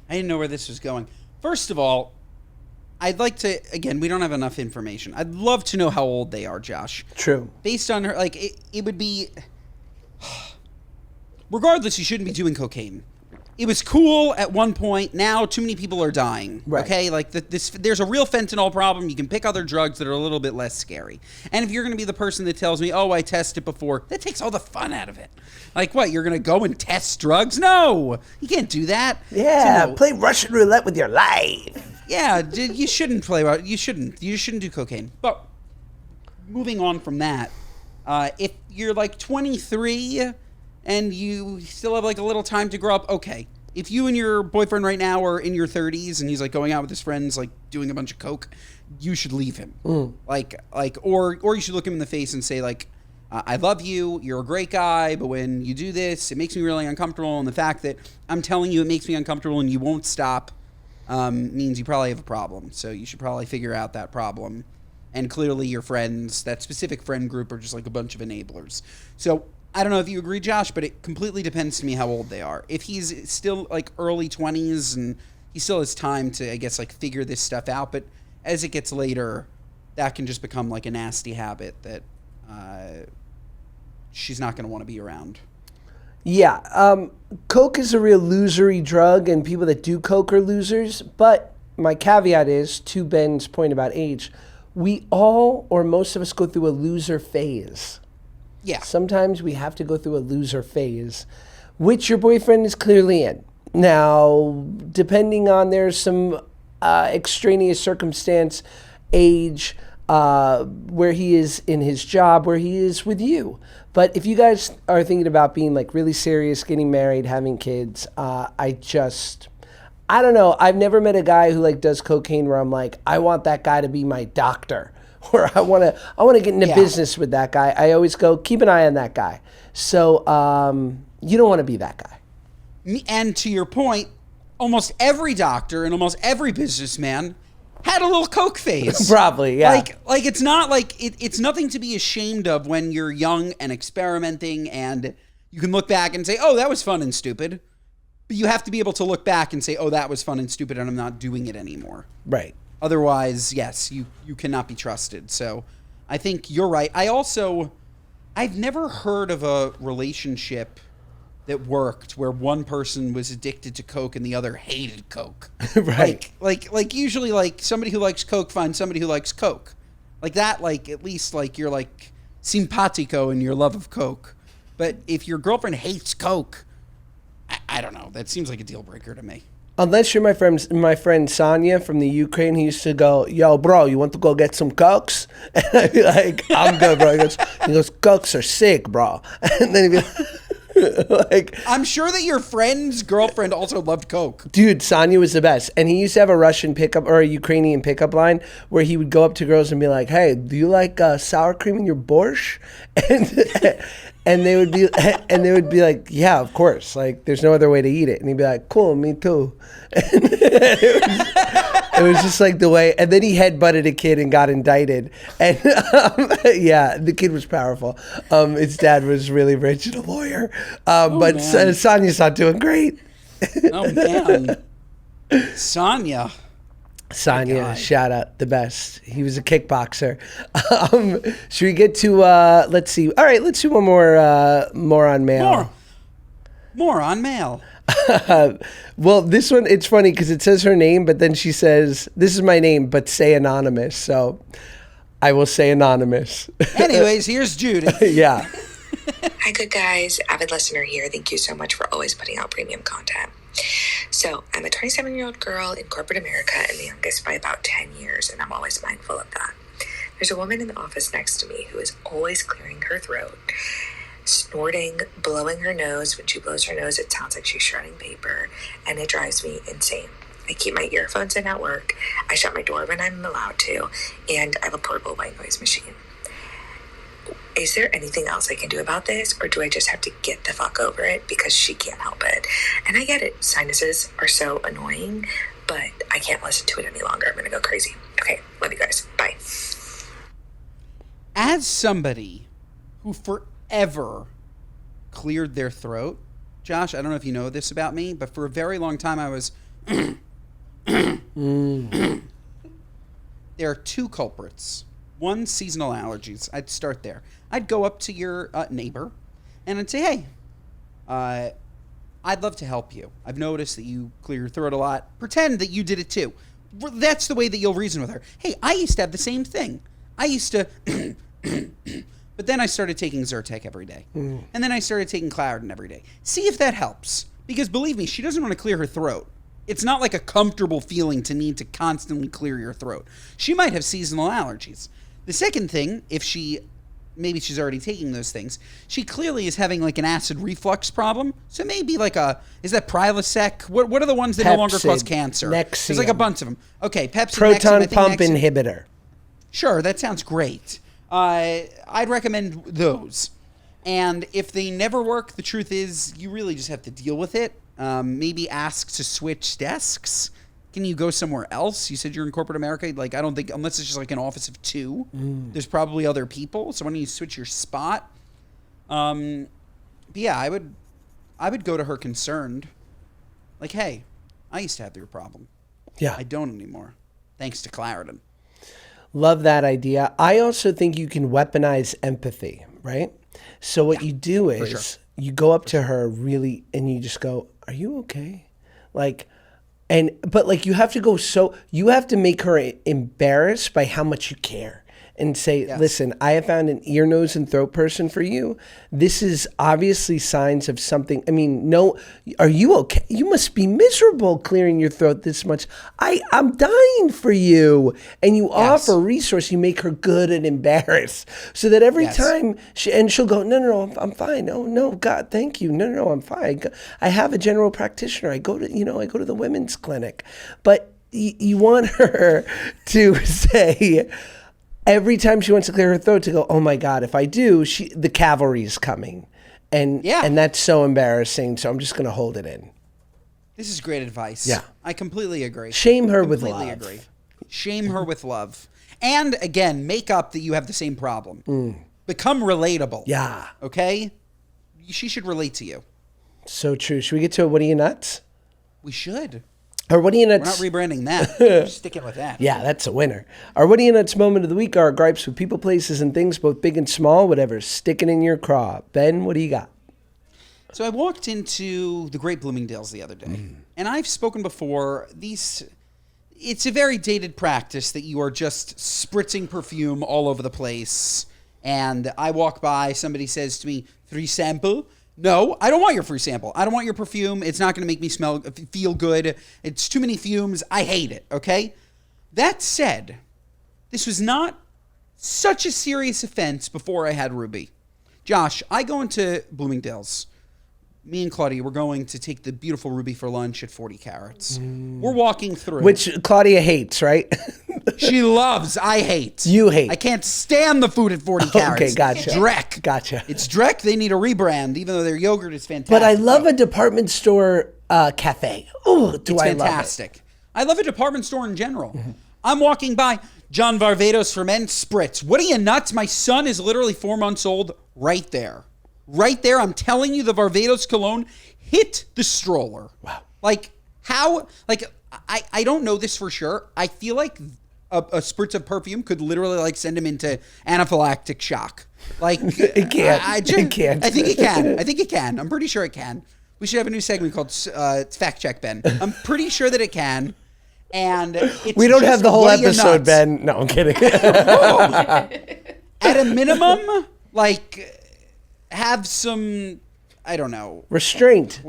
I didn't know where this was going. First of all, I'd like to, again, we don't have enough information. I'd love to know how old they are, Josh. True. Based on her, like, it would be, regardless, you shouldn't be doing cocaine. It was cool at one point. Now too many people are dying. Right. Okay, like there's a real fentanyl problem. You can pick other drugs that are a little bit less scary. And if you're going to be the person that tells me, "Oh, I tested before," that takes all the fun out of it. Like what? You're going to go and test drugs? No, you can't do that. Yeah, So, play Russian roulette with your life. yeah, you shouldn't play. You shouldn't do cocaine. But moving on from that, if you're like 23 and you still have like a little time to grow up, okay. If you and your boyfriend right now are in your 30s and he's like going out with his friends, like doing a bunch of coke, you should leave him. Or you should look him in the face and say like, I love you, you're a great guy, but when you do this, it makes me really uncomfortable. And the fact that I'm telling you it makes me uncomfortable and you won't stop means you probably have a problem. So you should probably figure out that problem. And clearly your friends, that specific friend group, are just like a bunch of enablers. So I don't know if you agree, Josh, but it completely depends to me how old they are. If he's still like early 20s and he still has time to, I guess, like figure this stuff out, but as it gets later, that can just become like a nasty habit that she's not going to want to be around. Yeah, coke is a real losery drug, and people that do coke are losers. But my caveat is, to Ben's point about age, we all, or most of us, go through a loser phase. Yeah. Sometimes we have to go through a loser phase, which your boyfriend is clearly in. Now, depending on there's some extraneous circumstance, age, where he is in his job, where he is with you. But if you guys are thinking about being like really serious, getting married, having kids, I don't know. I've never met a guy who like does cocaine where I'm like, I want that guy to be my doctor, or I want to get into business with that guy. I always go, keep an eye on that guy. So you don't want to be that guy. And to your point, almost every doctor and almost every businessman had a little coke phase. Probably, yeah. Like it's not like it's nothing to be ashamed of when you're young and experimenting, and you can look back and say, "Oh, that was fun and stupid." But you have to be able to look back and say, "Oh, that was fun and stupid, and I'm not doing it anymore." Right. Otherwise, yes, you cannot be trusted. So, I think you're right. I've never heard of a relationship that worked where one person was addicted to coke and the other hated coke. Right. Like usually like somebody who likes coke finds somebody who likes coke. Like that, like at least like you're like simpatico in your love of coke. But if your girlfriend hates coke, I don't know. That seems like a deal breaker to me. Unless you're my friend Sonia from the Ukraine, he used to go, yo, bro, you want to go get some cokes? And I'd be like, I'm good, bro. He goes, cokes are sick, bro. And then he'd be like, I'm sure that your friend's girlfriend also loved coke. dude, Sonia was the best. And he used to have a Russian pickup or a Ukrainian pickup line where he would go up to girls and be like, hey, do you like sour cream in your borscht? And they would be like, yeah, of course. Like, there's no other way to eat it. And he'd be like, cool, me too. It was just like the way. And then he headbutted a kid and got indicted. And yeah, the kid was powerful. His dad was really rich and a lawyer. But Sonia's not doing great. Oh, man. Sonia, shout out, the best. He was a kickboxer. Should we get to, let's see. All right, let's do one more on mail. More on mail. Well, this one, it's funny because it says her name, but then she says, this is my name, but say anonymous. So I will say anonymous. Anyways, here's Judy. Yeah. Hi, good guys. Avid listener here. Thank you so much for always putting out premium content. So I'm a 27-year-old girl in corporate America and the youngest by about 10 years, and I'm always mindful of that. There's a woman in the office next to me who is always clearing her throat, snorting, blowing her nose. When she blows her nose, it sounds like she's shredding paper, and it drives me insane. I keep my earphones in at work, I shut my door when I'm allowed to, and I have a portable white noise machine. Is there anything else I can do about this, or do I just have to get the fuck over it because she can't help it? And I get it. Sinuses are so annoying, but I can't listen to it any longer. I'm going to go crazy. Okay, love you guys. Bye. As somebody who forever cleared their throat, Josh, I don't know if you know this about me, but for a very long time I was... There are two culprits. One, seasonal allergies. I'd start there. I'd go up to your neighbor and I'd say, hey, I'd love to help you. I've noticed that you clear your throat a lot. Pretend that you did it too. That's the way that you'll reason with her. Hey, I used to have the same thing. I used to... But then I started taking Zyrtec every day. And then I started taking Claritin every day. See if that helps. Because believe me, she doesn't want to clear her throat. It's not like a comfortable feeling to need to constantly clear your throat. She might have seasonal allergies. The second thing, if maybe she's already taking those things, she clearly is having like an acid reflux problem. So maybe like is that Prilosec? What are the ones that no longer cause cancer? Nexium. There's like a bunch of them. Okay, Pepsi, Proton Nexium, pump Nexium. inhibitor. Sure, that sounds great. I'd recommend those. And if they never work, the truth is you really just have to deal with it. Maybe ask to switch desks. Can you go somewhere else? You said you're in corporate America. Like, I don't think, unless it's just like an office of two, there's probably other people. So why don't you switch your spot? But yeah, I would go to her concerned. Like, hey, I used to have your problem. Yeah. I don't anymore. Thanks to Claritin. Love that idea. I also think you can weaponize empathy, right? So what you do is you go up to her really and you just go, are you okay? But you have to go, you have to make her embarrassed by how much you care. and say, listen, I have found an ear, nose, and throat person for you. This is obviously signs of something. I mean, no, are you okay? You must be miserable clearing your throat this much. I'm dying for you. And you offer a resource. You make her good and embarrassed. So that every time, she'll go, no, I'm fine. Oh, no, God, thank you. No, I'm fine. I have a general practitioner. I go to the women's clinic. But you want her to say, every time she wants to clear her throat, to go, oh my God, if I do, the cavalry is coming. And that's so embarrassing, so I'm just going to hold it in. This is great advice. Yeah. I completely agree. Shame her with love. Completely agree. Shame her with love. And again, make up that you have the same problem. Become relatable. Yeah. Okay? She should relate to you. So true. Should we get to a what are you nuts? We should. Or what are you nuts? We're not rebranding that. We're sticking with that. Yeah, that's a winner. Our what are you nuts moment of the week are our gripes with people, places, and things, both big and small, whatever's sticking in your craw. Ben, what do you got? So I walked into the Great Bloomingdale's the other day, and I've spoken before, it's a very dated practice that you are just spritzing perfume all over the place, and I walk by, somebody says to me, free sample? No, I don't want your free sample. I don't want your perfume. It's not going to make me feel good. It's too many fumes. I hate it, okay? That said, this was not such a serious offense before I had Ruby. Josh, I go into Bloomingdale's. Me and Claudia, we're going to take the beautiful Ruby for lunch at 40 Carats. We're walking through. Which Claudia hates, right? She loves. I hate. You hate. I can't stand the food at 40 Carats. Okay, gotcha. Dreck. Gotcha. It's Dreck. They need a rebrand, even though their yogurt is fantastic. But I love a department store cafe. Oh, it's fantastic. I love a department store in general. I'm walking by John Varvatos for Men Spritz. What are you nuts? My son is literally 4 months old right there. Right there, I'm telling you, the Varvatos cologne hit the stroller. Wow. Like, how, like, I don't know this for sure. I feel like a spritz of perfume could literally, like, send him into anaphylactic shock. Like, it can't. It can't. I think it can. I think it can. I'm pretty sure it can. We should have a new segment called Fact Check Ben. I'm pretty sure that it can. And we don't have the whole episode, Ben. No, I'm kidding. At a minimum, like, have some, I don't know. Restraint.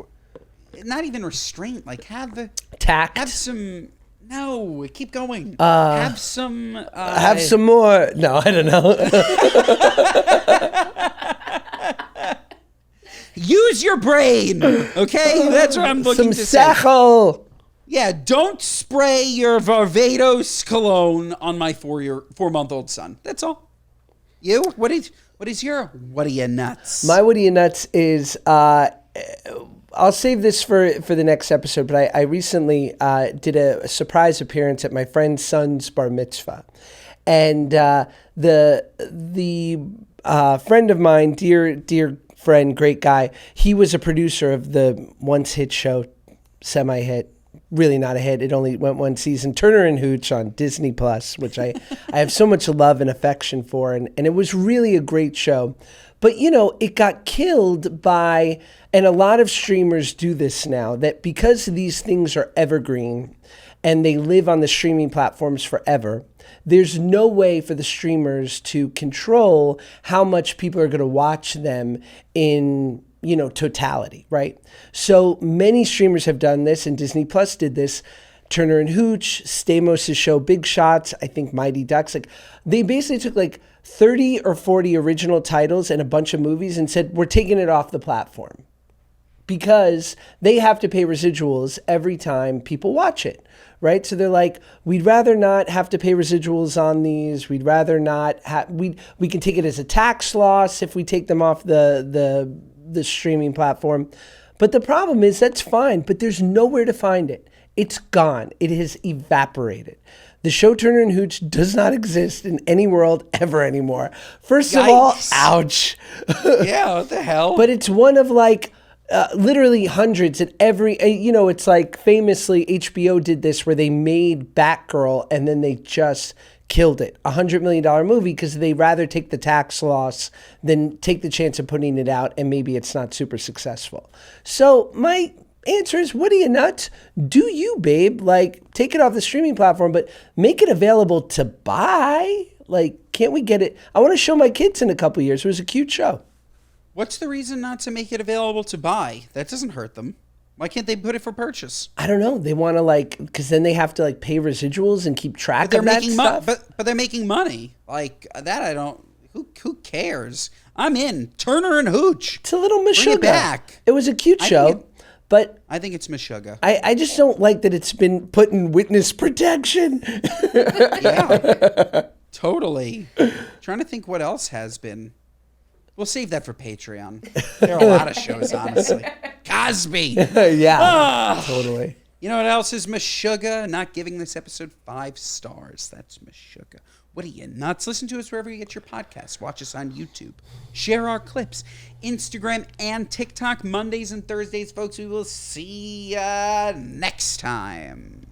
Not even restraint. Like, have tact. Have some. No, keep going. Have some. Have some more. No, I don't know. Use your brain. Okay, that's what I'm looking to say. Some Yeah, don't spray your Varvatos cologne on my 4-month-old son. That's all. You? What is your what are you nuts? My what are you nuts is I'll save this for the next episode, but I recently did a surprise appearance at my friend's son's bar mitzvah. And the friend of mine, dear friend, great guy, he was a producer of the once hit show, semi-hit, really not a hit. It only went one season, Turner and Hooch on Disney Plus, which I have so much love and affection for. And it was really a great show. But, you know, it got killed by, and a lot of streamers do this now, that because these things are evergreen and they live on the streaming platforms forever, there's no way for the streamers to control how much people are going to watch them in, you know, totality, right? So many streamers have done this, and Disney Plus did this. Turner and Hooch, Stamos' show Big Shots, I think Mighty Ducks, like they basically took like 30 or 40 original titles and a bunch of movies and said, we're taking it off the platform because they have to pay residuals every time people watch it, right? So they're like, we'd rather not have to pay residuals on these. We'd rather not have, we can take it as a tax loss if we take them off the streaming platform. But the problem is that's fine, but there's nowhere to find it. It's gone. It has evaporated. The show Turner and Hooch does not exist in any world ever anymore. First of all, ouch. Yeah, what the hell? But it's one of like literally hundreds at every, you know, it's like famously HBO did this where they made Batgirl and then they just killed it. $100 million movie because they rather take the tax loss than take the chance of putting it out and maybe it's not super successful. So my answer is, what are you nuts? Do you, babe? Like, take it off the streaming platform, but make it available to buy. Like, can't we get it? I want to show my kids in a couple years. It was a cute show. What's the reason not to make it available to buy? That doesn't hurt them. Why can't they put it for purchase? I don't know. They want to like, because then they have to like pay residuals and keep track of that stuff. But they're making money. Like that, I don't. Who cares? I'm in. Turner and Hooch. It's a little Bring Meshuggah. it back. It was a cute show, but I think it's Meshuggah. I just don't like that it's been put in witness protection. Yeah, totally. Trying to think what else has been. We'll save that for Patreon. There are a lot of shows, honestly. Cosby. Yeah, totally. You know what else is Meshuggah? Not giving this episode 5 stars. That's Meshuggah. What are you, nuts? Listen to us wherever you get your podcasts. Watch us on YouTube. Share our clips. Instagram and TikTok, Mondays and Thursdays, folks. We will see you next time.